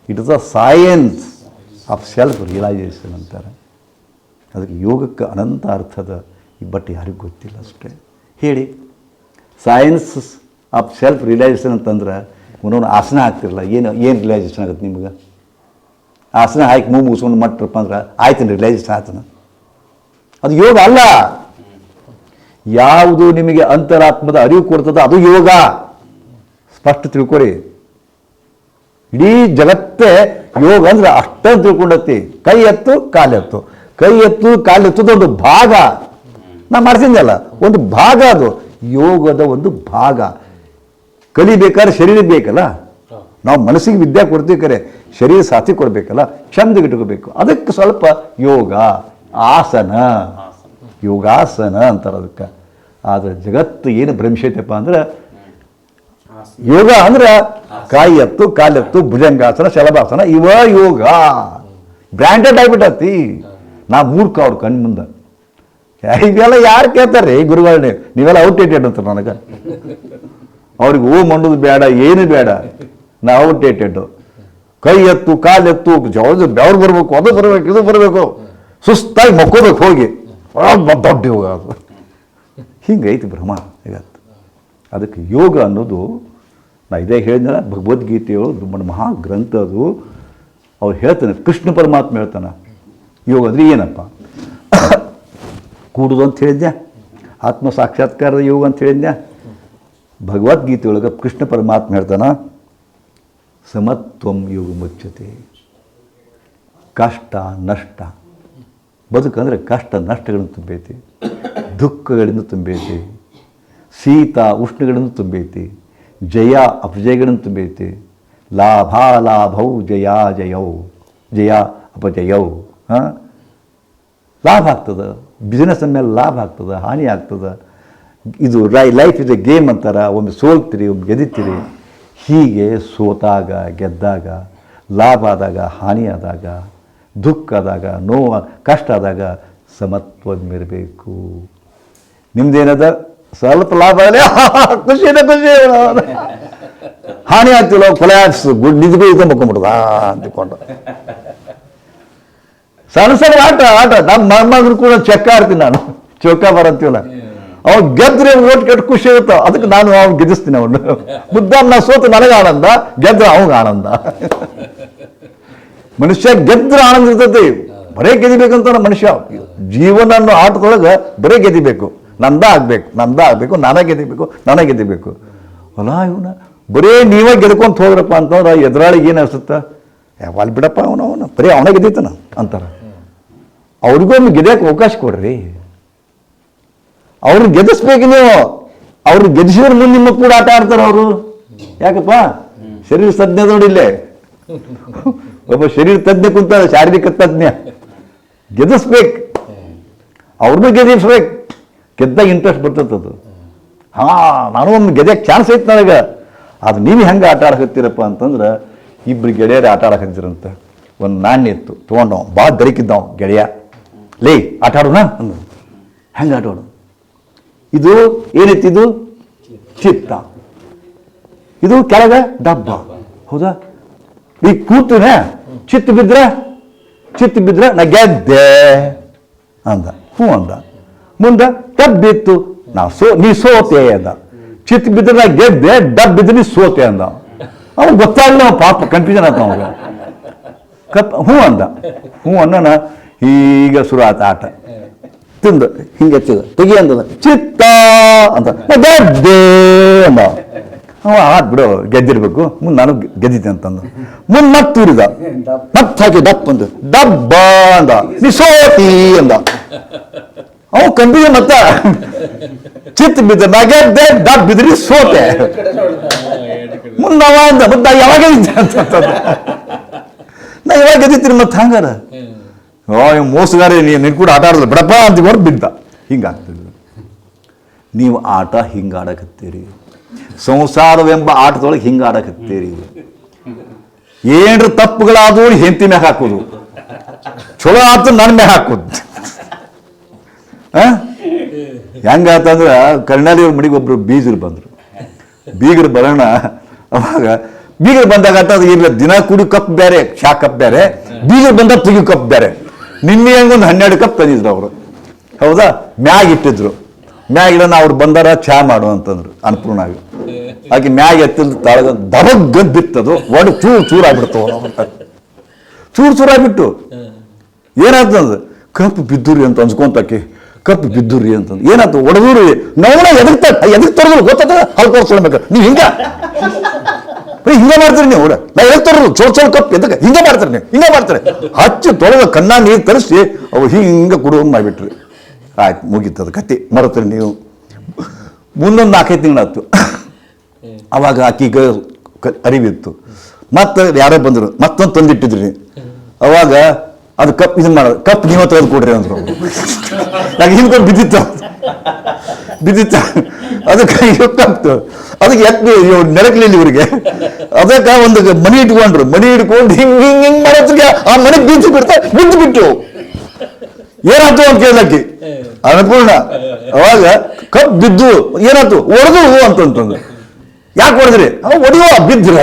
It is a science of self realisation ಅಂತಾರೆ. ಅದಕ್ಕೆ ಯೋಗಕ್ಕೆ ಅನಂತ ಅರ್ಥದ. ಬಟ್ ಯಾರಿಗೂ ಗೊತ್ತಿಲ್ಲ ಅಷ್ಟೇ. ಹೇಳಿ, ಸೈನ್ಸ್ ಆಫ್ ಸೆಲ್ಫ್ ರಿಯಲೈಸೇಷನ್ ಅಂತಂದ್ರೆ ಒಂದೊಂದು ಆಸನ ಹಾಕ್ತಿರಲ್ಲ, ಏನು ರಿಯಲೈಸೇಷನ್ ಆಗುತ್ತೆ ನಿಮ್ಗೆ? ಆಸನ ಹಾಕಿ ಮುಗಿಸ್ಕೊಂಡು ಮಟ್ರಪ್ಪ ಅಂದ್ರೆ ಆಯ್ತು, ರಿಯಲೈಸೇಷನ್ ಆಯ್ತಾನ? ಅದು ಯೋಗ ಅಲ್ಲ. ಯಾವುದು ನಿಮಗೆ ಅಂತರಾತ್ಮದ ಅರಿವು ಕೊಡ್ತದೆ ಅದು ಯೋಗ. ಸ್ಪಷ್ಟ ತಿಳ್ಕೊರಿ. ಇಡೀ ಜಗತ್ತೇ ಯೋಗ ಅಂದ್ರೆ ಅಷ್ಟೊಂದು ತಿಳ್ಕೊಂಡತಿ. ಕೈ ಎತ್ತು ಕಾಲೆತ್ತುದು ಒಂದು ಭಾಗ. ನಾ ಮಾಡ್ತಿದ್ದಲ್ಲ, ಒಂದು ಭಾಗ ಅದು, ಯೋಗದ ಒಂದು ಭಾಗ. ಕಲಿಬೇಕಾದ್ರೆ ಶರೀರ ಬೇಕಲ್ಲ. ನಾವು ಮನಸ್ಸಿಗೆ ವಿದ್ಯೆ ಕೊಡ್ತೀವಿ, ಕರೆ ಶರೀರ ಸಾಥಿ ಕೊಡಬೇಕಲ್ಲ, ಚಂದಗಿಟ್ಕೋಬೇಕು. ಅದಕ್ಕೆ ಸ್ವಲ್ಪ ಯೋಗ, ಆಸನ, ಯೋಗಾಸನ ಅಂತಾರೆ ಅದಕ್ಕೆ. ಆದರೆ ಜಗತ್ತು ಏನು ಭ್ರಮಿಸೈತಪ್ಪ ಅಂದ್ರೆ, ಯೋಗ ಅಂದ್ರೆ ಕಾಯೆತ್ತು, ಕಾಲೆತ್ತು, ಭುಜಂಗಾಸನ, ಶಲಭಾಸನ, ಇವ ಯೋಗ ಬ್ರ್ಯಾಂಡೆಡ್ ಆಗಿಬಿಟ್ಟತಿ. ನಾ ಮೂರ್ಖ ಅವ್ರ ಕಣ್ಣು ಮುಂದೆ. ಇವೆಲ್ಲ ಯಾರು ಕೇಳ್ತಾರೆ ಗುರುಗಳನ್ನೇ? ನೀವೆಲ್ಲ ಔಟ್ಡೇಟೆಡ್ ಅಂತ ನನಗೆ. ಅವ್ರಿಗೆ ಓಮ್ ಅನ್ನೋದು ಬೇಡ, ಏನು ಬೇಡ. ನಾ ಔಟ್ಡೇಟೆಡ್. ಕೈ ಎತ್ತು, ಕಾಲೆತ್ತು, ಬೆವ್ರು ಬರಬೇಕು, ಅದು ಬರಬೇಕು, ಇದು ಬರಬೇಕು, ಸುಸ್ತಾಗಿ ಮಕ್ಕೋಬೇಕು ಹೋಗಿ. ದೊಡ್ಡ ಯೋಗ ಅದು. ಹಿಂಗೈತಿ ಭ್ರಮ ಇವತ್ತು. ಅದಕ್ಕೆ ಯೋಗ ಅನ್ನೋದು, ನಾ ಇದೇ ಹೇಳಿದ್ನಲ್ಲ, ಭಗವದ್ಗೀತೆಯು ಮಹಾಗ್ರಂಥ ಅದು. ಅವ್ರು ಹೇಳ್ತಾನೆ, ಕೃಷ್ಣ ಪರಮಾತ್ಮ ಹೇಳ್ತಾನೆ, ಯೋಗ ಅಂದರೆ ಏನಪ್ಪ? ಕೂಡುದು ಅಂತ ಹೇಳಿದ್ಯಾ, ಆತ್ಮ ಸಾಕ್ಷಾತ್ಕಾರದ ಯೋಗ ಅಂತ ಹೇಳಿದ್ಯಾ. ಭಗವದ್ಗೀತೆಯೊಳಗೆ ಕೃಷ್ಣ ಪರಮಾತ್ಮ ಹೇಳ್ತಾನ, ಸಮತ್ವಂ ಯೋಗ ಮುಚ್ಯತೆ. ಕಷ್ಟ ನಷ್ಟ, ಬದುಕಂದರೆ ಕಷ್ಟ ನಷ್ಟಗಳನ್ನು ತುಂಬೈತಿ, ದುಃಖಗಳಿಂದ ತುಂಬೈತಿ, ಶೀತ ಉಷ್ಣಗಳನ್ನು ತುಂಬೈತಿ, ಜಯ ಅಪಜಯಗಳನ್ನು ತುಂಬೈತಿ. ಲಾಭಾಲಾಭೌ ಜಯಾಜಯೌ, ಜಯ ಅಪಜಯೌ. ಲಾಭ ಆಗ್ತದೆ, ಬಿಸ್ನೆಸ್ ಅಂದಮೇಲೆ ಲಾಭ ಆಗ್ತದೆ, ಹಾನಿ ಆಗ್ತದೆ. ಇದು ಲೈಫ್ ಇಸ್ ಎ ಗೇಮ್ ಅಂತಾರೆ. ಒಮ್ಮೆ ಸೋಲ್ತೀರಿ, ಒಮ್ಮೆ ಗೆದ್ದಿತ್ತೀರಿ. ಹೀಗೆ ಸೋತಾಗ, ಗೆದ್ದಾಗ, ಲಾಭ ಆದಾಗ, ಹಾನಿ ಆದಾಗ, ದುಃಖ ಆದಾಗ, ನೋವು, ಕಷ್ಟ ಆದಾಗ ಸಮತ್ವವಿರಬೇಕು. ನಿಮ್ದೇನದ ಸ್ವಲ್ಪ ಲಾಭ ಆಗಲಿ ಖುಷಿನ ಖುಷಿ, ಹಾನಿ ಆಗ್ತಿಲ್ಲ ಕೊಲಾಪ್ಸ್, ನಿದ್ದೆ ಇದು ಮಕ್ಕೊಂಬಿಡ್ದ ಅಂದ್ಕೊಂಡು. ಸಣ್ಣ ಸಣ್ಣ ಆಟ ನಮ್ಮ ಮೊಮ್ಮಗರು ಕೂಡ ಚೆಕ್ಕ ಆಡ್ತೀನಿ ನಾನು. ಚೌಕ ಬರಂತೀವಲ್ಲ, ಅವ್ ಗೆದ್ರೆ ಓಟ್ ಕೆಟ್ಟು ಖುಷಿ ಇರುತ್ತ. ಅದಕ್ಕೆ ನಾನು ಅವ್ನು ಗೆದಿಸ್ತೀನಿ. ಅವನು ಬುದ್ಧ ನಾ ಸೋತು ನನಗೆ ಆನಂದ, ಗೆದ್ರೆ ಅವಾಗ ಆನಂದ. ಮನುಷ್ಯ ಗೆದ್ರೆ ಆನಂದ ಇರ್ತೈತಿ. ಬರೇ ಗೆದಿಬೇಕಂತ ಮನುಷ್ಯ ಜೀವನ ಅನ್ನೋ ಆಟದೊಳಗೆ ಬರೇ ಗೆದಿಬೇಕು. ನಂದ ಆಗ್ಬೇಕು, ನಾನೇ ಗೆದಿಬೇಕು. ಅಲ್ಲ ಇವನ ಬರೇ ನೀವೇ ಗೆದ್ಕೊಂತ ಹೋಗ್ರಪ್ಪ ಅಂತಂದ್ರೆ ಎದುರಾಳಿಗೆ ಏನು ಅನಿಸುತ್ತ? ಯಾವಾಗ ಬಿಡಪ್ಪ ಅವನು ಬರೀ ಅವನೇ ಗೆದ್ದೀತಾನ ಅಂತಾರ. ಅವ್ರಿಗೊಮ್ಮೆ ಗೆದ್ಯಕ್ಕೆ ಅವಕಾಶ ಕೊಡ್ರಿ. ಅವ್ರಿಗೆ ಗೆದಿಸ್ಬೇಕು ನೀವು. ಅವ್ರಿಗೆ ಗೆದಿಸಿದ್ರೆ ಮುಂದೆ ನಿಮ್ಮ ಕೂಡ ಆಟ ಆಡ್ತಾರೆ ಅವರು. ಯಾಕಪ್ಪ? ಶರೀರ ತಜ್ಞ ನೋಡಿಲ್ಲೇ ಒಬ್ಬ ಶರೀರ ತಜ್ಞ ಕುಂತ, ಶಾರೀರಿಕ ತಜ್ಞ. ಗೆದಿಸ್ಬೇಕು, ಅವ್ರನ್ನೂ ಗೆದಿಸ್ಬೇಕು. ಗೆದ್ದಾಗ ಇಂಟ್ರೆಸ್ಟ್ ಬರ್ತದದು. ನಾನು ಒಮ್ಮೆ ಗೆದ್ಯಕ್ಕೆ ಚಾನ್ಸ್ ಐತೆ ನನಗೆ. ಅದು ನೀವು ಹೆಂಗೆ ಆಟ ಆಡಕತ್ತೀರಪ್ಪ ಅಂತಂದ್ರೆ, ಇಬ್ಬರು ಗೆಳೆಯರು ಆಟ ಆಡಕತ್ತಿರಂತ. ಒಂದು ನಾಣ್ಯ ಇತ್ತು, ತೊಗೊಂಡವ್ ಭಾಳ ದರಿಕಿದ್ದವ್ ಗೆಳೆಯ. ಲೇ ಆಟ ಆಡೋಣ ಅಂದ. ಹೆಂಗೆ ಆಟ ಆಡೋದು? ಇದು ಏನೈತಿದು ಚಿತ್ತ, ಇದು ಕೆಳಗ ಡಬ್ಬ. ಹೌದಾ? ಈಗ ಕೂತುನ ಚಿತ್ತ ಬಿದ್ರೆ ನಾ ಗೆದ್ದೆ ಅಂದ. ಹ್ಞೂ ಅಂದ. ಮುಂದೆ ಡಬ್ಬಿತ್ತು, ನೀ ಸೋತೆ ಅಂದ. ಚಿತ್ತ ಬಿದ್ರೆ ನಾ ಗೆದ್ದೆ, ಡಬ್ ಬಿದ್ರೆ ನೀ ಸೋತೆ ಅಂದ. ಅವ್ನು ಗೊತ್ತಾಗಲಿಲ್ಲ, ಪಾಪ ಕನ್ಫ್ಯೂಷನ್ ಆತ ಅವಾಗ. ಹ್ಞೂ ಅಂದ. ಹ್ಞೂ ಅನ್ನೋಣ. ಈಗ ಶುರು ಆತ ಆಟ. ತಿಂದು ಹಿಂಗೆ ತೆಗಿ ಅಂದ. ಚಿತ್ತ ಅಂತ ಗೆದ್ದೆ ಅಂದ. ಅವ ಆತ್ ಬಿಡು, ಗೆದ್ದಿರ್ಬೇಕು. ಮುಂದೆ ನಾನು ಗೆದ್ದಿದ್ದೆ ಅಂತಂದು ಮುಂದೆ ಮತ್ತೆ ತೂರಿದ. ಮತ್ತೆ ಹಾಕಿ ಡಪ್ ಅಂದು. ಡಬ್ಬ ಅಂದ. ನೀ ಸೋತಿ ಅಂದ. ಅವ ಕನ್ಫ್ಯೂಷನ್. ಮತ್ತ ಚಿತ್ತ ಬಿದ್ದ ನಾ ಗೆದ್ದೆ, ಡಬ್ ಬಿದ್ರಿ ಸೋತೆ. ಮುಂದೆ ಅವ ಅಂದ, ಮತ್ತೆ ಯಾವಾಗ ಗೆದ್ದೆ ಅಂತ. ನಾ ಯಾವಾಗ ಗೆದ್ದಿತ್ತೀನಿ ಮತ್ತೆ ಹಂಗಾರ? ಮೋಸಗಾರ ನಿನ್ ಕೂಡ ಆಟ ಆಡೋದು ಬಿಡಪ್ಪ ಅಂತ ಹೊರಗೆ ಬಿದ್ದ. ಹಿಂಗಾಗ್ತದೆ. ನೀವು ಆಟ ಹಿಂಗೆ ಆಡಕತ್ತೀರಿ. ಸಂಸಾರವೆಂಬ ಆಟದೊಳಗೆ ಹಿಂಗೆ ಆಡಕತ್ತೀರಿ. ಏನ್ರ ತಪ್ಪುಗಳಾದವು ಹೆಂಡತಿ ಮ್ಯಾಗ ಹಾಕೋದು, ಚಲೋ ಆತು ನನ್ನ ಮ್ಯಾಗ ಹಾಕೋದು. ಹೆಂಗಾತಂದ್ರೆ ಕರ್ನಾಳಿ ಅವ್ರ ಮನೆಗೆ ಒಬ್ರು ಬೀಗರು ಬರೋಣ. ಅವಾಗ ಬೀಗರು ಬಂದಾಗ ಅದು ಇಲ್ಲ, ದಿನ ಕುಡಿ ಕಪ್ ಬೇರೆ, ಚಾ ಕಪ್ ಬೇರೆ, ಬೀಗರು ಬಂದಾಗ ತೆಗಿ ಕಪ್ ಬೇರೆ. ನಿನ್ನೆ ಹಂಗೊಂದು 12 ಕಪ್ ತಂದಿದ್ರು ಅವರು. ಹೌದಾ? ಮ್ಯಾಗ ಇಟ್ಟಿದ್ರು. ಮ್ಯಾಗ ಇಡೋಣ, ಅವ್ರು ಬಂದಾರ ಚಾ ಮಾಡು ಅಂತಂದ್ರು ಅನ್ನಪೂರ್ಣಾಗ. ಆಕೆ ಮ್ಯಾಗ ಎತ್ತಿಲ್ ತಾಳಗ ದಬಗ್ಗದ್ ಬಿತ್ತದು. ಒಡು ಚೂರಾಗ್ಬಿಡ್ತು. ಚೂರಾಗ್ಬಿಟ್ಟು ಏನಾಯ್ತಂದ್ರೆ ಕಪ್ ಬಿದ್ದುರಿ ಅಂತ ಅನ್ಸ್ಕೊಂತಾಕೆ. ಕಪ್ ಬಿದ್ದುರಿ ಅಂತಂದು ಏನಾಯ್ತು? ಒಡದೂರಿ ನೋಡ ಎದಕ್ ತರದ್ರು ಗೊತ್ತಾಗ ಹಲ್ಕೋಸ್ಕೊಳ್ಬೇಕು. ನೀವು ಹಿಂಗ ಮಾಡ್ತೀರಿ ನೀವು. ನಾ ಎದಕ್ ತರೋದು ಚೋಳ ಕಪ್ ಎದಕ್ಕೆ ಹಿಂಗೆ ಮಾಡ್ತಾರೆ ನೀವು? ಹಿಂಗೆ ಮಾಡ್ತಾರೆ. ಹಚ್ಚಿ ತೊಳೆದ ಕಣ್ಣ ನೀರು ತರಿಸಿ ಅವು ಹಿಂಗೆ ಕುಡುವಂಗೆ ಮಾಡಿಬಿಟ್ರಿ. ಆಯ್ತು, ಮುಗೀತದ ಕತ್ತಿ. ಮರತ್ರಿ ನೀವು. ಮುಂದೊಂದು 4-5 ತಿಂಗಳಾಯ್ತು. ಅವಾಗ ಆಕಿಗೆ ಅರಿವಿತ್ತು. ಮತ್ತೆ ಯಾರೋ ಬಂದರು, ಮತ್ತೊಂದು ತಂದಿಟ್ಟಿದ್ರಿ. ಅವಾಗ ಅದು ಕಪ್ ಇದನ್ನ ಮಾಡೋದು, ಕಪ್ ನೀವ ತೆಗೆದು ಕೊಡ್ರಿ ಅಂದ್ರು. ಯಾಕೆ ಹಿಂದ್ಕೊಂಡು ಬಿದ್ದಿತ್ತ ಅದಕ್ಕೆ ಕಪ್ತು. ಅದಕ್ಕೆ ನೆರಕಲಿಲ್ಲ ಇವ್ರಿಗೆ. ಅದಕ್ಕೆ ಒಂದು ಮನಿ ಇಟ್ಕೊಂಡ್ರು. ಮನಿ ಇಟ್ಕೊಂಡು ಹಿಂಗ್ ಮಾಡೋದ್ರಿಗೆ ಆ ಮನೆಗೆ ಬಿದ್ದು ಬಿಟ್ಟು ಏನಾಯ್ತು ಅಂತ ಕೇಳಕ್ಕೆ ಅನ್ನಪೂರ್ಣ. ಅವಾಗ ಕಪ್ ಬಿದ್ದು ಏನಾಯ್ತು? ಒಡೆದು ಅಂತಂತಂದು. ಯಾಕೆ ಹೊಡೆದ್ರಿ? ಹೊಡಿವ ಬಿದ್ರ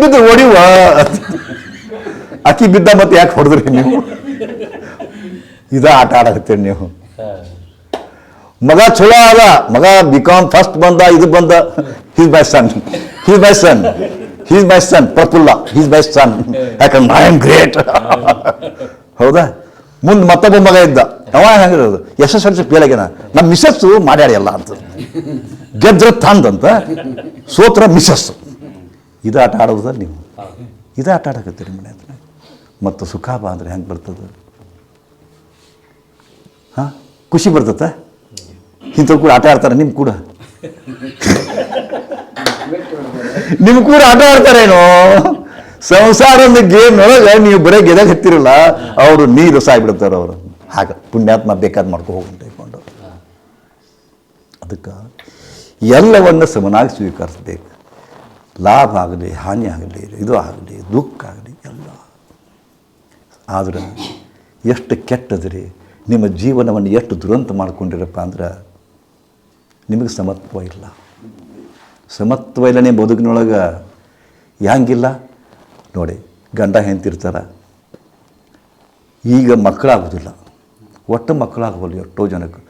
ಬಿದ್ದು ಹೊಡಿವ. ಅಕ್ಕಿ ಬಿದ್ದ ಮತ್ತೆ ಯಾಕೆ ಹೊಡೆದ್ರಿ ನೀವು? ಇದ ಆಟ ಆಡಕತ್ತೀರಿ ನೀವು. ಮಗ ಚಲೋ ಆದ, ಮಗ ಬಿಕಾಮ್ ಫಸ್ಟ್ ಬಂದ, ಇದು ಬಂದ. He's my son Praphulla. He's my son. ಯಾಕಂದ್ರೆ ಐ ಆಮ್ ಗ್ರೇಟ್. ಹೌದಾ? ಮುಂದೆ ಮತ್ತೊಬ್ಬ ಮಗ ಇದ್ದ. ಅವ ಹೆಂಗಿರೋದು SSLC ಫೇಲ್ ಆಗ್ಯಾನ. ನಮ್ಮ ಮಿಸಸ್ಸು ಮಾಡ್ಯಾಡಿ ಎಲ್ಲ ಅಂತ. ಗೆದ್ರ ತಂದಂತ, ಸೋತ್ರ ಮಿಸಸ್ಸು. ಇದು ಆಟ ಆಡೋದ ನೀವು? ಇದು ಆಟ ಆಡಕತ್ತೀರಿ ಮನೆ ಹತ್ರ. ಮತ್ತು ಸುಖ ಬಾ ಅಂದ್ರೆ ಹೆಂಗೆ ಬರ್ತದೆ? ಹಾಂ, ಖುಷಿ ಬರ್ತತೆ. ಇಂಥವ್ರು ಕೂಡ ಆಟ ಆಡ್ತಾರೆ. ನಿಮ್ಮ ಕೂಡ ಆಟ ಆಡ್ತಾರೇನೋ? ಸಂಸಾರದ ಗೇಮ್ ಒಳಗೆ ನೀವು ಬರೀ ಗೆದಾಗ ಹತ್ತಿರಲ್ಲ, ಅವರು ನೀರು ಸಾಯ್ಬಿಡ್ತಾರೆ ಅವರು. ಹಾಗೆ ಪುಣ್ಯಾತ್ಮ ಬೇಕಾದ್ ಮಾಡ್ಕೊ ಹೋಗ್ಕೊಂಡು. ಅದಕ್ಕೆ ಎಲ್ಲವನ್ನ ಸಮನಾಗಿ ಸ್ವೀಕರಿಸಬೇಕು. ಲಾಭ ಆಗಲಿ, ಹಾನಿ ಆಗಲಿ, ಇದು ಆಗಲಿ, ದುಃಖ ಆಗಲಿ, ಎಲ್ಲ. ಆದ್ರೆ ಎಷ್ಟು ಕೆಟ್ಟದ್ರಿ ನಿಮ್ಮ ಜೀವನವನ್ನು, ಎಷ್ಟು ದುರಂತ ಮಾಡ್ಕೊಂಡಿರಪ್ಪ ಅಂದ್ರೆ ನಿಮಗೆ ಸಮತ್ವ ಇಲ್ಲ. ಸಮತ್ವ ಇಲ್ಲ ನಿಮ್ಮ ಬದುಕಿನೊಳಗೆ. ಹೆಂಗಿಲ್ಲ ನೋಡಿ, ಗಂಡ ಹೆಂಡ್ತಿರ್ತಾರ. ಈಗ ಮಕ್ಕಳಾಗೋದಿಲ್ಲ, ಒಟ್ಟು ಮಕ್ಕಳಾಗಬಲ್ಲ ಎಷ್ಟೋ ಜನಕ್ಕೆ.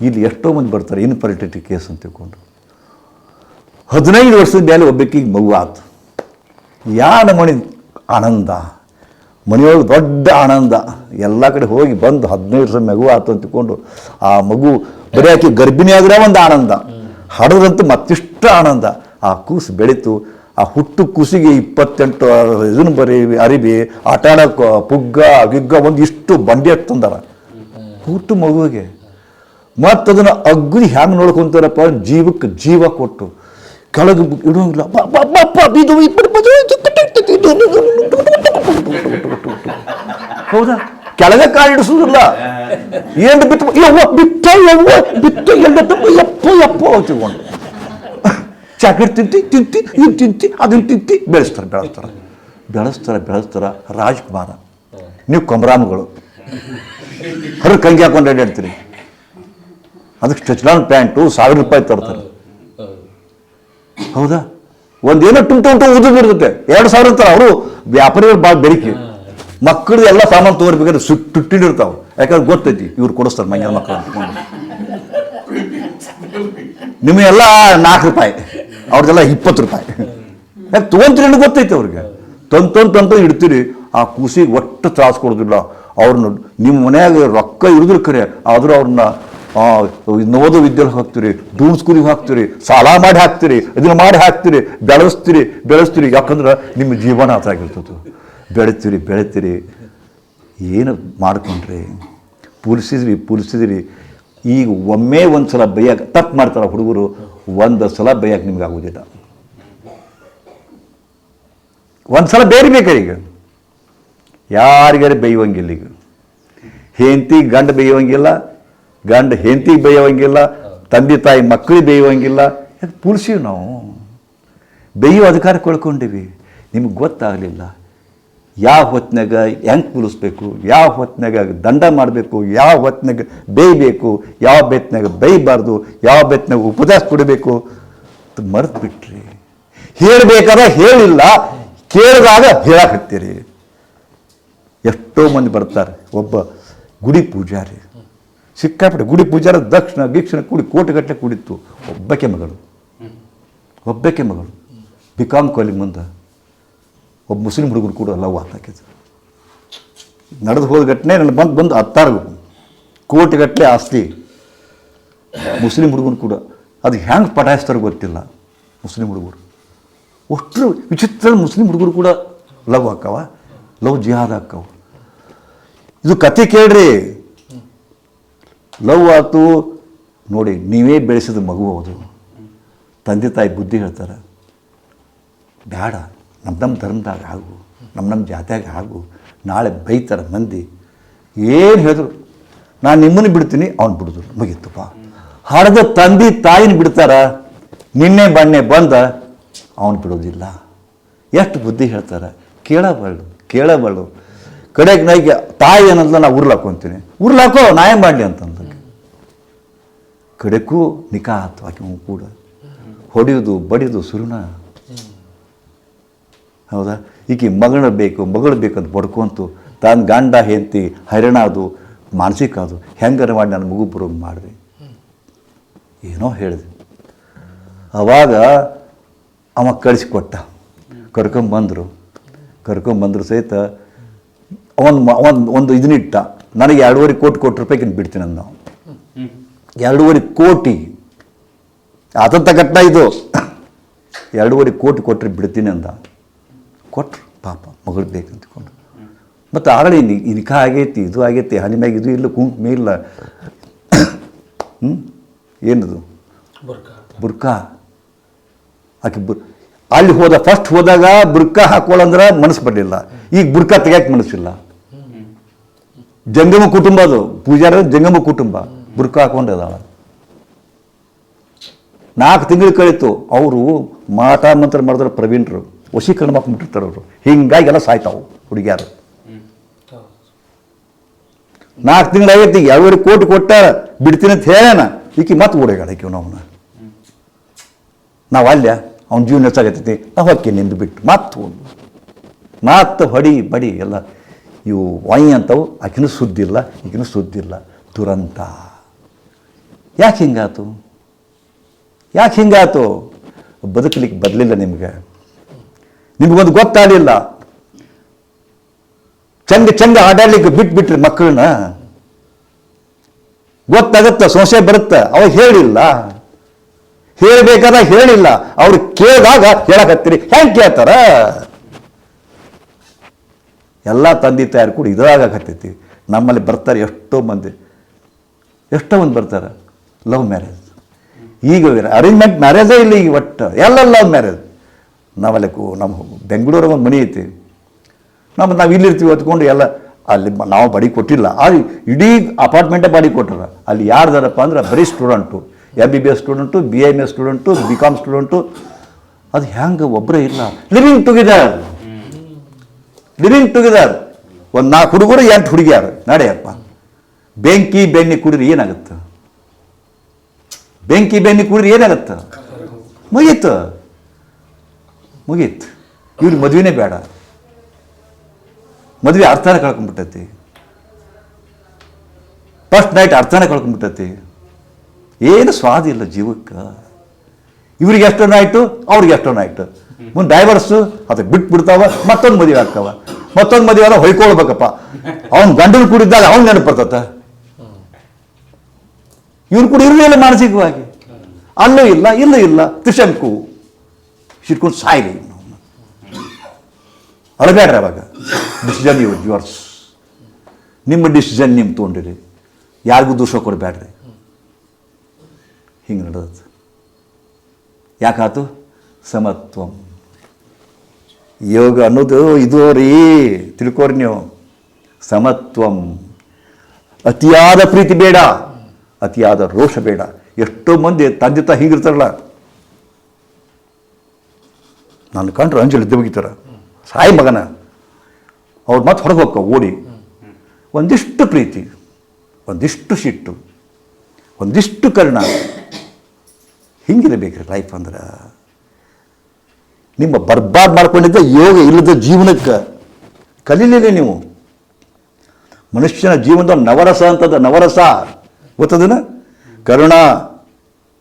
ಇಲ್ಲಿ ಎಷ್ಟೋ ಮಂದಿ ಬರ್ತಾರೆ ಇನ್ಫರ್ಟಿಲಿಟಿ ಕೇಸ್ ಅಂತ ತಿಳ್ಕೊಂಡು. 15 ವರ್ಷದ ಮೇಲೆ ಒಬ್ಬಾಕಿಗೆ ಮಗು ಆತು. ನಮ್ಮನೆ ಆನಂದ, ಮನೆಯೊಳಗೆ ದೊಡ್ಡ ಆನಂದ. ಎಲ್ಲ ಕಡೆ ಹೋಗಿ ಬಂದು 15 ವರ್ಷದ ಮಗು ಆತು ಅಂತ ತಿಳ್ಕೊಂಡು ಆ ಮಗು ಬರೀ ಆಕೆ ಗರ್ಭಿಣಿ ಆದರೆ ಒಂದು ಆನಂದ, ಹಡದಂತೂ ಮತ್ತಿಷ್ಟು ಆನಂದ. ಆ ಕೂಸು ಬೆಳೀತು. ಆ ಹುಟ್ಟು ಕೂಸಿಗೆ 28 ಇದನ್ನು ಬರೀ ಅರಿಬಿ ಆಟ ಆಡೋಕೆ ಪುಗ್ಗ ಗಿಗ್ಗ ಒಂದು ಇಷ್ಟು ಬಂಡಿ ತಂದಾರ ಹುಟ್ಟು ಮಗುವಿಗೆ. ಮತ್ತು ಅದನ್ನು ಅಗ್ರಿ ಹ್ಯಾಂಗೆ ನೋಡ್ಕೊಂತಾರಪ್ಪ, ಜೀವಕ್ಕೆ ಜೀವ ಕೊಟ್ಟು ಕೆಳಗೆ ಇಡೋಂಗಿಲ್ಲ. ಹೌದಾ, ಕೆಳಗೆ ಕಾಲಿಡಿಸೋದಿಲ್ಲ. ಏನು ಬಿಟ್ಟು ಬಿಟ್ಟ ಎಲ್ಲ ಎಪ್ಪೋ ಎಪ್ಪೋ ಹಚ್ಚಿಕೊಂಡು ಚಾಕ್ಲೇಟ್ ತಿಂತಿ ಅದನ್ನು ತಿಂತಿ ಬೆಳೆಸ್ತಾರೆ. ರಾಜ್ಕುಮಾರ, ನೀವು ಕಮರಾಮ್ಗಳು ಹೊರಗೆ ಕಂಗಿ ಹಾಕೊಂಡು ಅಡ್ಡಾಡ್ತೀರಿ. ಅದಕ್ಕೆ ಸ್ಟೆಚ್ಲಾನ್ ಪ್ಯಾಂಟು ₹1000 ತರ್ತಾರೆ. ಹೌದಾ, ಒಂದೇನೋ ಟುಂಟು ಉದಿರ್ತೈತೆ 2000 ಅಂತಾರೆ. ಅವರು ವ್ಯಾಪಾರಿಗಳು ಭಾಳ ಬೆಳಿಗ್ಗೆ ಮಕ್ಕಳು ಎಲ್ಲ ಸಾಮಾನು ತಗೋರ್ಬೇಕಾದ್ರೆ ತುಟ್ಟಿರ್ತಾವೆ. ಯಾಕಂದ್ರೆ ಗೊತ್ತೈತಿ ಇವ್ರು ಕೊಡಿಸ್ತಾರೆ ಮಂಗ್ಯ ಮಕ್ಕಳು. ನಿಮಗೆಲ್ಲ ₹4, ಅವ್ರದ್ದೆಲ್ಲ ₹20. ಯಾಕೆ ತೊಗೊಂತೀರಿ ಗೊತ್ತೈತೆ ಅವ್ರಿಗೆ. ತಂದು ಇಡ್ತೀರಿ. ಆ ಕೂಸಿಗೆ ಒಟ್ಟು ತ್ರಾಸು ಕೊಡೋದಿಲ್ಲ. ಅವ್ರನ್ನ ನಿಮ್ಮ ಮನೆಯಾಗ ರೊಕ್ಕ ಇಳಿದ್ರು ಖರೆ, ಆದರೂ ಅವ್ರನ್ನ ಓದೋ ವಿದ್ಯಾಲಯಕ್ಕೆ ಹಾಕ್ತೀರಿ, ಡೂನ್ ಸ್ಕೂಲಿಗೆ ಹಾಕ್ತೀರಿ, ಸಾಲ ಮಾಡಿ ಹಾಕ್ತೀರಿ, ಇದನ್ನು ಮಾಡಿ ಹಾಕ್ತೀರಿ, ಬೆಳೆಸ್ತೀರಿ. ಯಾಕಂದ್ರೆ ನಿಮ್ಮ ಜೀವನ ಅದಾಗಿರ್ತದೆ. ಬೆಳಿತೀರಿ. ಏನು ಮಾಡ್ಕೊಂಡ್ರಿ, ಪುಲಿಸಿದ್ರಿ. ಈಗ ಒಮ್ಮೆ ಒಂದು ಸಲ ಬೈಯಕ್ಕೆ ತಪ್ಪು ಮಾಡ್ತಾರೆ ಹುಡುಗರು, ಒಂದು ಸಲ ಬೈಯಕ್ಕೆ ನಿಮ್ಗೆ ಆಗೋದಿಲ್ಲ. ಒಂದು ಸಲ ಬೇರಿಬೇಕ. ಈಗ ಯಾರಿಗಾರು ಬೈಯುವಂಗಿಲ್ಲ. ಈಗ ಹೆಂಡತಿ ಗಂಡ ಬೈಯುವಂಗಿಲ್ಲ, ಗಂಡ ಹೆಂಡತಿಗೆ ಬೈಯುವಂಗಿಲ್ಲ, ತಂದೆ ತಾಯಿ ಮಕ್ಕಳಿಗೆ ಬೈಯುವಂಗಿಲ್ಲ. ಯಾಕೆ ಪುಲ್ಸೀವಿ ನಾವು, ಬೈಯೋ ಅಧಿಕಾರ ಕಳ್ಕೊಂಡಿವಿ. ನಿಮ್ಗೆ ಗೊತ್ತಾಗಲಿಲ್ಲ ಯಾವ ಹೊತ್ತಿನಾಗ ಹೆಂಗೆ ಪುಲಿಸ್ಬೇಕು, ಯಾವ ಹೊತ್ತಿನಾಗ ದಂಡ ಮಾಡಬೇಕು, ಯಾವ ಹೊತ್ತಿನಾಗ ಬೇಯಬೇಕು, ಯಾವ ಬೆತ್ತಿನಾಗ ಬೈಬಾರ್ದು, ಯಾವ ಬೆತ್ತಿನಾಗ ಉಪದೇಶ ಕೊಡಬೇಕು ಮರೆತು ಬಿಟ್ರಿ. ಹೇಳಬೇಕಾದ್ರೆ ಹೇಳಿಲ್ಲ, ಕೇಳಿದಾಗ ಹೇಳಕತ್ತೀರಿ. ಎಷ್ಟೋ ಮಂದಿ ಬರ್ತಾರೆ. ಒಬ್ಬ ಗುಡಿ ಪೂಜಾರಿ, ಸಿಕ್ಕಾಪಟ್ಟೆ ಗುಡಿ ಪೂಜಾರಿ, ದಕ್ಷಿಣ ಕೋಟಿಗಟ್ಟಲೆ ಕುಡಿತು. ಒಬ್ಬಕ್ಕೆ ಮಗಳು ಬಿಕಾಮ್ ಕೊಲಿ ಮುಂದೆ ಒಬ್ಬ ಮುಸ್ಲಿಂ ಹುಡುಗರು ಕೂಡ ಲವ್ ಹಾಕಿದ್ರು. ನಡೆದು ಹೋದ ಘಟನೆ ನನಗೆ ಬಂದು 16 ಕೋಟಿಗಟ್ಟಲೆ ಆಸ್ತಿ. ಮುಸ್ಲಿಂ ಹುಡುಗರು ಕೂಡ ಅದು ಹೆಂಗೆ ಪಟಾಯಿಸ್ತಾರೆ ಗೊತ್ತಿಲ್ಲ. ಮುಸ್ಲಿಂ ಹುಡುಗರು ಅಷ್ಟು ವಿಚಿತ್ರ. ಮುಸ್ಲಿಂ ಹುಡುಗರು ಕೂಡ ಲವ್ ಹಾಕವ, ಲವ್ ಜಿಹಾದ್ ಹಾಕವ. ಇದು ಕತೆ ಕೇಳ್ರಿ. ಲವ್ ಆಯ್ತು ನೋಡಿ, ನೀವೇ ಬೆಳೆಸಿದ ಮಗು ಅದು. ತಂದೆ ತಾಯಿ ಬುದ್ಧಿ ಹೇಳ್ತಾರೆ, ಬೇಡ, ನಮ್ಮ ಧರ್ಮದಾಗ ಆಗು, ನಮ್ಮ ಜಾತ್ಯಾಗ ಆಗು. ನಾಳೆ ಬೈತಾರೆ ಮಂದಿ. ಏನು ಹೇಳಿದ್ರು, ನಾನು ನಿಮ್ಮನ್ನು ಬಿಡ್ತೀನಿ, ಅವ್ನು ಬಿಡುದು ಮುಗೀತಪ್ಪ. ಹಡ್ದ ತಂದೆ ತಾಯಿನ ಬಿಡ್ತಾರ, ನಿನ್ನೆ ಬನ್ನೆ ಬಂದ ಅವನು ಬಿಡೋದಿಲ್ಲ. ಎಷ್ಟು ಬುದ್ಧಿ ಹೇಳ್ತಾರೆ, ಕೇಳಬಾರ್ದು. ಕಡೆಗೆ ನನಗೆ ತಾಯಿ ಅನ್ನೋದನ್ನ ನಾ ಉರ್ಲಾಕೊಂತೀನಿ, ಉರ್ಲಾಕೋ ನಾ ಏನು ಮಾಡಲಿ ಅಂತಂದ. ಕಡೆಗೂ ನಿಕಾ ಆತು ಆಕೆ ಕೂಡ. ಹೊಡೆಯೋದು ಬಡಿಯೋದು ಸುರುಣ. ಹೌದಾ, ಈಕೆ ಮಗಳು ಬೇಕಂತ ಬಡ್ಕೊಂತು ತಾನು ಗಂಡ ಹೆಂಡತಿ ಹೈರಾಣ ಅದು, ಮಾನಸಿಕ ಅದು. ಹೆಂಗಾರ ಮಾಡಿ ನನ್ನ ಮಗು ಬರೋಂಗೆ ಮಾಡಿದೆ. ಏನೋ ಹೇಳಿದೆ. ಅವಾಗ ಅವ ಕಳಿಸಿಕೊಟ್ಟ. ಕರ್ಕೊಂಬಂದರು ಸಹಿತ ಒಂದು ಇದನ್ನಿಟ್ಟ. ನನಗೆ ₹2.25 ಕೋಟಿ ಬಿಡ್ತೀನಿ ಅಂದ ನಾವು. 2.25 ಕೋಟಿ ಆತಂತ ಘಟ್ಟ ಇದು. 2.25 ಕೋಟಿ ಕೊಟ್ಟರೆ ಬಿಡ್ತೀನಿ ಅಂದ. ಕೊಟ್ಟರು ಪಾಪ, ಮಗಳು ಬೇಕಂತಕೊಂಡು. ಮತ್ತು ಆಗಲೇ ನಿಖಾ ಆಗೈತಿ, ಇದು ಆಗೈತಿ, ಹನಿ ಮ್ಯಾಗ ಇದು ಇಲ್ಲ, ಕುಂಕುಮ ಇಲ್ಲ. ಏನದು ಬುರ್ಕಾ ಆಕೆ ಅಲ್ಲಿ ಫಸ್ಟ್ ಹೋದಾಗ ಬುರ್ಕಾ ಹಾಕೊಳ್ಳಂದ್ರೆ ಮನಸ್ಸು ಬರಲಿಲ್ಲ. ಈಗ ಬುರ್ಕಾ ತೆಗ್ಯಾಕೆ ಮನಸ್ಸಿಲ್ಲ. ಜಂಗಮ ಕುಟುಂಬ ಅದು, ಪೂಜಾರ ಜಂಗಮ ಕುಟುಂಬ. ಬುರ್ಕಾ ಹಾಕೊಂಡದಾಳ. 4 ತಿಂಗಳು ಕಳೀತು. ಅವರು ಮಾಟ ಮಂತ್ರ ಮಾಡಿದ್ರೆ ಪ್ರವೀಣರು ವಶೀಕರಣ ಮಾಡ್ಕೊಂಡ್ಬಿಟ್ಟಿರ್ತಾರೆ. ಅವರು ಹಿಂಗಾಗಿ ಎಲ್ಲ ಸಾಯ್ತಾವು ಹುಡುಗಿಯಾರು. 4 ತಿಂಗಳು ಆಗೈತಿ. 2.25 ಕೋಟಿ ಕೊಟ್ಟ ಬಿಡ್ತೀನಿ ಅಂತ ಹೇಳೋಣ. ಈಕಿ ಮತ್ತೆ ಓಡಾಡಕ್ಕೆ ಅವನ್ನ ನಾವು ಅಲ್ಯ ಅವ್ನ ಜೀವನ ಹೆಚ್ಚಾಗತ್ತೈತಿ, ನಾವು ಹೊಕ್ಕಿ ನಿಂದು ಬಿಟ್ಟು ಮತ್ತೆ ಹೊಡಿ ಬಡಿ ಎಲ್ಲ ಇವು ವಾಯಿ ಅಂತವು. ಆಕಿನೂ ಸುದ್ದಿಲ್ಲ, ಈಗಿನೂ ಸುದ್ದಿಲ್ಲ. ದುರಂತ. ಯಾಕೆ ಹಿಂಗಾತು? ಯಾಕೆ ಹಿಂಗಾತು? ಬದುಕಲಿಕ್ಕೆ ಬರಲಿಲ್ಲ ನಿಮಗೊಂದು ಗೊತ್ತಾಗಲಿಲ್ಲ. ಚಂದ ಆಡಾಡ್ಲಿಕ್ಕೆ ಬಿಟ್ಬಿಟ್ರಿ ಮಕ್ಕಳನ್ನ. ಗೊತ್ತಾಗತ್ತ, ಸಂಶಯ ಬರುತ್ತೆ. ಅವಾಗ ಹೇಳಿಲ್ಲ, ಹೇಳಬೇಕಾದಾಗ ಹೇಳಿಲ್ಲ. ಅವ್ರು ಕೇಳಿದಾಗ ಹೇಳಕತ್ತೀರಿ. ಹೆಂಗೆ ಕೇಳ್ತಾರ? ಎಲ್ಲ ತಂದೆ ತಾಯಾರು ಕೂಡ ಇದಾಗಕತ್ತೈತಿ. ನಮ್ಮಲ್ಲಿ ಬರ್ತಾರೆ ಎಷ್ಟೋ ಮಂದಿ ಬರ್ತಾರೆ ಲವ್ ಮ್ಯಾರೇಜ್. ಈಗ ಅರೇಂಜ್ಮೆಂಟ್ ಮ್ಯಾರೇಜೇ ಇಲ್ಲ ಈಗ. ಒಟ್ಟು ಎಲ್ಲ ಲವ್ ಮ್ಯಾರೇಜ್. ನಾವಲ್ಲಿ ನಮ್ಮ ಬೆಂಗಳೂರಾಗ ಒಂದು ಮನೆ ಐತಿ. ನಾವು ಇಲ್ಲಿರ್ತೀವಿ ಹೊತ್ಕೊಂಡು ಎಲ್ಲ ಅಲ್ಲಿ ನಾವು ಬಾಡಿ ಕೊಟ್ಟಿಲ್ಲ. ಅಲ್ಲಿ ಇಡೀ ಅಪಾರ್ಟ್ಮೆಂಟೇ ಬಾಡಿ ಕೊಟ್ಟಾರ. ಅಲ್ಲಿ ಯಾರ್ದಾರಪ್ಪ ಅಂದ್ರೆ ಬರೀ student, MBBS student, BAMS student, BCom student. ಅದು ಹೆಂಗೆ ಒಬ್ಬರೇ ಇಲ್ಲ. Living together. ಒಂದು 4 ಹುಡುಗರು 8 ಹುಡುಗಿಯಾರು. ನಡೆಯಪ್ಪ, ಬೆಂಕಿ ಬೆಣ್ಣೆ ಕುಡಿದ್ರೆ ಏನಾಗುತ್ತೆ? ಮುಗೀತು. ಇವ್ರಿಗೆ ಮದುವೆನೇ ಬೇಡ. ಮದುವೆ ಅರ್ಥನೇ ಕಳ್ಕೊಂಡ್ಬಿಟ್ಟೈತಿ. ಫಸ್ಟ್ ನೈಟ್ ಅರ್ಥನೇ ಕಳ್ಕೊಂಡ್ಬಿಟ್ಟೈತಿ. ಏನು ಸ್ವಾದ ಇಲ್ಲ ಜೀವಕ್ಕೆ. ಇವ್ರಿಗೆ ಎಷ್ಟೋ ನೈಟು, ಅವ್ರಿಗೆ ಎಷ್ಟೋ ನೈಟು. ಮುಂದೆ ಡೈವರ್ಸು ಅದಕ್ಕೆ ಬಿಟ್ಬಿಡ್ತಾವ. ಮತ್ತೊಂದು ಮದುವೆ ಆಗ್ತಾವ. ಮತ್ತೊಂದು ಮದುವೆ ಅಲ್ಲ ಹೊಯ್ಕೊಳ್ಬೇಕಪ್ಪ. ಅವ್ನು ಗಂಡನ ಕೂಡಿದ್ದಾಗ ಅವ್ನು ನೆನಪು ಬರ್ತತ. ಇವ್ರು ಕೂಡ ಇರಲಿಲ್ಲ ಮಾನಸಿಕವಾಗಿ. ಅಲ್ಲೂ ಇಲ್ಲ, ಇಲ್ಲೂ ಇಲ್ಲ. ತ್ರಿಶಂಕು ಸಿಟ್ಕೊಂಡು ಸಾಯ್ರಿ. ಅಳಬೇಡ್ರಿ. ಅವಾಗ ಡಿಸಿಷನ್ ಯುವರ್ಸ್. ನಿಮ್ಮ ಡಿಸಿಷನ್ ನೀವು ತೊಗೊಂಡಿರಿ. ಯಾರಿಗೂ ದೋಷ ಕೊಡಬೇಡ್ರಿ. ಹಿಂಗೆ ನಡೆದದು. ಯಾಕಾತು? ಸಮತ್ವಂ. ಯೋಗ ಅನ್ನೋದು ಇದು ರೀ, ತಿಳ್ಕೊರಿ ನೀವು. ಸಮತ್ವಂ. ಅತಿಯಾದ ಪ್ರೀತಿ ಬೇಡ, ಅತಿಯಾದ ರೋಷ ಬೇಡ. ಎಷ್ಟೋ ಮಂದಿ ತಂದೆ ತಾಯಿ ಹೀಗಿರ್ತಾರಲ್ಲ, ನಾನು ಕಂಡ್ರೆ ಅಂಜಲಿ ಎದ್ದು ಸಾಯಿ ಮಗನ. ಅವ್ರು ಮತ್ತೆ ಹೊರಗೆ ಹೋಗ್ಕ ಓಡಿ. ಒಂದಿಷ್ಟು ಪ್ರೀತಿ, ಒಂದಿಷ್ಟು ಸಿಟ್ಟು, ಒಂದಿಷ್ಟು ಕರುಣ. ಹಿಂಗಿರಬೇಕ್ರಿ ಲೈಫ್ ಅಂದ್ರೆ. ನಿಮ್ಮ ಬರ್ಬಾದ್ ಮಾಡ್ಕೊಂಡಿದ್ದ ಯೋಗ ಇಲ್ಲದ ಜೀವನಕ್ಕೆ ಕಲೀಲಿಲ್ಲ ನೀವು. ಮನುಷ್ಯನ ಜೀವನದ ನವರಸ ಅಂತದ. ನವರಸ ಗೊತ್ತದನ? ಕರುಣ,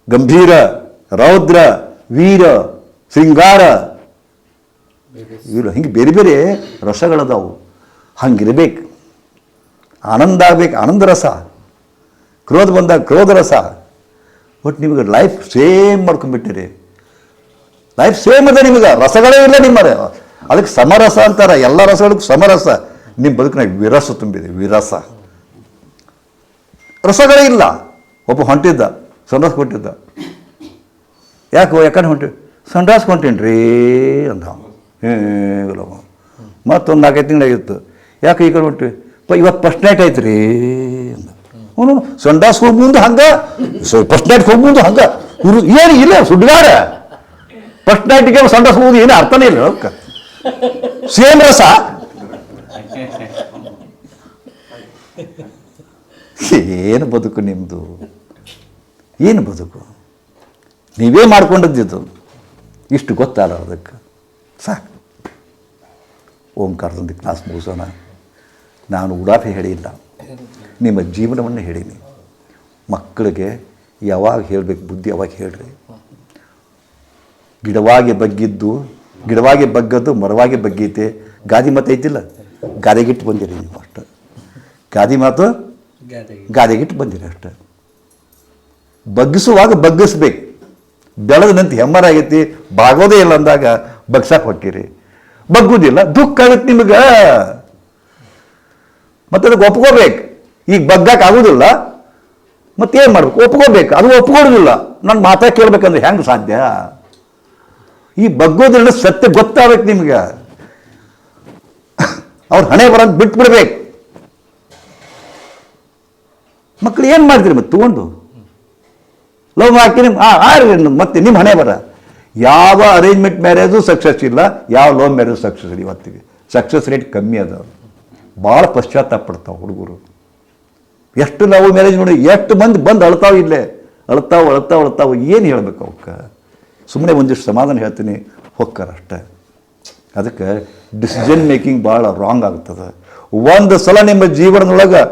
ಗಂಭೀರ, ರೌದ್ರ, ವೀರ, ಶೃಂಗಾರ. ಇವರು ಹಿಂಗೆ ಬೇರೆ ಬೇರೆ ರಸಗಳದಾವು. ಹಂಗಿರ್ಬೇಕು. ಆನಂದ ಆಗ್ಬೇಕು, ಆನಂದ ರಸ. ಕ್ರೋಧ ಬಂದಾಗ ಕ್ರೋಧ ರಸ. ಬಟ್ ನಿಮಗೆ ಲೈಫ್ ಸೇಮ್ ಮಾಡ್ಕೊಂಡ್ಬಿಟ್ಟಿರಿ. ಲೈಫ್ ಸೇಮ್ ಅದ ನಿಮಗೆ. ರಸಗಳೇ ಇಲ್ಲ ನಿಮ್ಮದ. ಅದಕ್ಕೆ ಸಮರಸ ಅಂತಾರೆ. ಎಲ್ಲ ರಸಗಳಿಗೂ ಸಮರಸ. ನಿಮ್ಮ ಬದುಕಿನಾಗ ವಿರಸ ತುಂಬಿದೆ. ವಿರಸ, ರಸಗಳೇ ಇಲ್ಲ. ಒಬ್ಬ ಹೊಂಟಿದ್ದ, ಸಂಡಾಸ್ ಕೊಟ್ಟಿದ್ದ. ಯಾಕಂದ್ರೆ ಹೊಂಟಿ? ಸಂಡಾಸ್ ಹೊಂಟೇನ್ರಿ ಅಂದ. ಮತ್ತೊಂದು 4-5 ತಿಂಗಳಾಗಿತ್ತು. ಯಾಕೆ ಈ ಕಡೆ ಹೊಂಟಿ? ಇವತ್ತು ಫಸ್ಟ್ ನೈಟ್ ಆಯ್ತು ರೀ ಅಂದ. ಅವನು ಸಂಡಾಸ್ ಹೋಗಿ ಮುಂದೆ ಹಂಗೆ, ಫಸ್ಟ್ ನೈಟ್ ಹೋಗಿ ಮುಂದೆ ಹಂಗೆ. ಇವರು ಏನು ಇಲ್ಲ ಸುಡ್ಗಾರ. ಫಸ್ಟ್ ನೈಟ್ಗೆ ಸಂಡಾಸ್ ಹೋಗುದು ಏನು ಅರ್ಥನೇ ಇಲ್ಲ. ಸೇಮ್ ರಸ. ಏನು ಬದುಕು ನಿಮ್ಮದು? ಏನು ಬದುಕು? ನೀವೇ ಮಾಡ್ಕೊಂಡದ್ದು. ಇಷ್ಟು ಗೊತ್ತಲ್ಲ ಅದಕ್ಕೆ ಸಾಕು. ಓಂಕಾರದೊಂದಿಗೆ ಕ್ಲಾಸ್ ಮುಗಿಸೋಣ. ನಾನು ಉಡಾಫೆ ಹೇಳಿಲ್ಲ, ನಿಮ್ಮ ಜೀವನವನ್ನು ಹೇಳೀನಿ. ಮಕ್ಕಳಿಗೆ ಯಾವಾಗ ಹೇಳಬೇಕು ಬುದ್ಧಿ ಅವಾಗ ಹೇಳ್ರಿ. ಗಿಡವಾಗಿ ಬಗ್ಗದ್ದು ಮರವಾಗಿ ಬಗ್ಗೈತೆ. ಗಾದಿ ಮಾತು ಐತಿಲ್ಲ, ಗಾದೆಗಿಟ್ಟು ಬಂದಿರಿ ನೀವು ಅಷ್ಟು. ಗಾದಿ ಮಾತು ಗಾದೆಗಿಟ್ಟು ಬಂದಿರಿ ಅಷ್ಟೆ. ಬಗ್ಗಿಸುವಾಗ ಬಗ್ಗಿಸ್ಬೇಕು. ಬೆಳೆದನಂತ ಹೆಮ್ಮರಾಗೈತಿ, ಬಾಗೋದೇ ಇಲ್ಲ ಅಂದಾಗ ಬಗ್ಸಕ್ಕೆ ಹೊಕ್ಕಿರಿ. ಬಗ್ಗುದಿಲ್ಲ, ದುಃಖ ಆಗುತ್ತೆ ನಿಮಗೆ. ಮತ್ತೆ ಅದಕ್ಕೆ ಒಪ್ಕೋಬೇಕು. ಈಗ ಬಗ್ಗಕ್ಕೆ ಆಗೋದಿಲ್ಲ, ಮತ್ತೇನು ಮಾಡ್ಬೇಕು? ಒಪ್ಕೋಬೇಕು. ಅದು ಒಪ್ಕೊಳ್ಳೋದಿಲ್ಲ. ನನ್ನ ಮಾತಾ ಕೇಳ್ಬೇಕಂದ್ರೆ ಹೆಂಗೆ ಸಾಧ್ಯ? ಈ ಬಗ್ಗೋದ್ರಿಂದ ಸತ್ಯ ಗೊತ್ತಾಗಬೇಕು ನಿಮ್ಗೆ. ಅವ್ರು ಹಣೆ ಬರೋದು ಬಿಟ್ಬಿಡ್ಬೇಕು. ಮಕ್ಕಳು ಏನು ಮಾಡ್ತೀರಿ ಮತ್ತೆ ತಗೊಂಡು? ಲವ್ ಹಾಕಿ ಮತ್ತೆ ನಿಮ್ಮ ಹಣೆ ಬರ. ಯಾವ ಅರೇಂಜ್ಮೆಂಟ್ ಮ್ಯಾರೇಜು ಸಕ್ಸಸ್ ಇಲ್ಲ, ಯಾವ ಲವ್ ಮ್ಯಾರೇಜು ಸಕ್ಸಸ್ ಇಲ್ಲ. ಇವತ್ತಿಗೆ ಸಕ್ಸಸ್ ರೇಟ್ ಕಮ್ಮಿ ಅದ. ಭಾಳ ಪಶ್ಚಾತ್ತಾಪ ಪಡ್ತಾವೆ ಹುಡುಗರು. ಎಷ್ಟು ಲವ್ ಮ್ಯಾರೇಜ್ ನೋಡಿ, ಎಷ್ಟು ಮಂದಿ ಬಂದು ಅಳ್ತಾವೆ. ಇಲ್ಲೇ ಅಳ್ತಾವು. ಏನು ಹೇಳ್ಬೇಕು ಅವಕ್ಕೆ? ಸುಮ್ಮನೆ ಒಂದಿಷ್ಟು ಸಮಾಧಾನ ಹೇಳ್ತೀನಿ, ಹೊಕ್ಕಾರ ಅಷ್ಟೆ. ಅದಕ್ಕೆ ಡಿಸಿಷನ್ ಮೇಕಿಂಗ್ ಭಾಳ ರಾಂಗ್ ಆಗ್ತದೆ. ಒಂದು ಸಲ ನಿಮ್ಮ ಜೀವನದೊಳಗೆ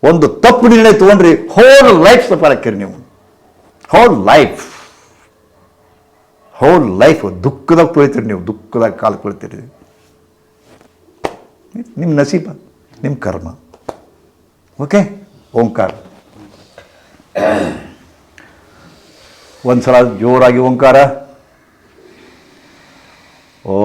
ಒಂದು ತಪ್ಪು ನಿರ್ಣಯ ತೊಗೊಂಡ್ರಿ ಹೋಲ್ ಲೈಫ್ ಸಫರ್ ಹಾಕಿರಿ ನೀವು. ಹೋಲ್ ಲೈಫ್ ದುಃಖದಾಗ ತೊಳಿತೀರಿ ನೀವು, ದುಃಖದಾಗ ಕಾಲು ತೊಳಿತೀರಿ. ನಿಮ್ಮ ನಸೀಬ, ನಿಮ್ಮ ಕರ್ಮ. ಓಕೆ, ಓಂಕಾರ. ಒಂದು ಸಲ ಜೋರಾಗಿ ಓಂಕಾರ. ಓ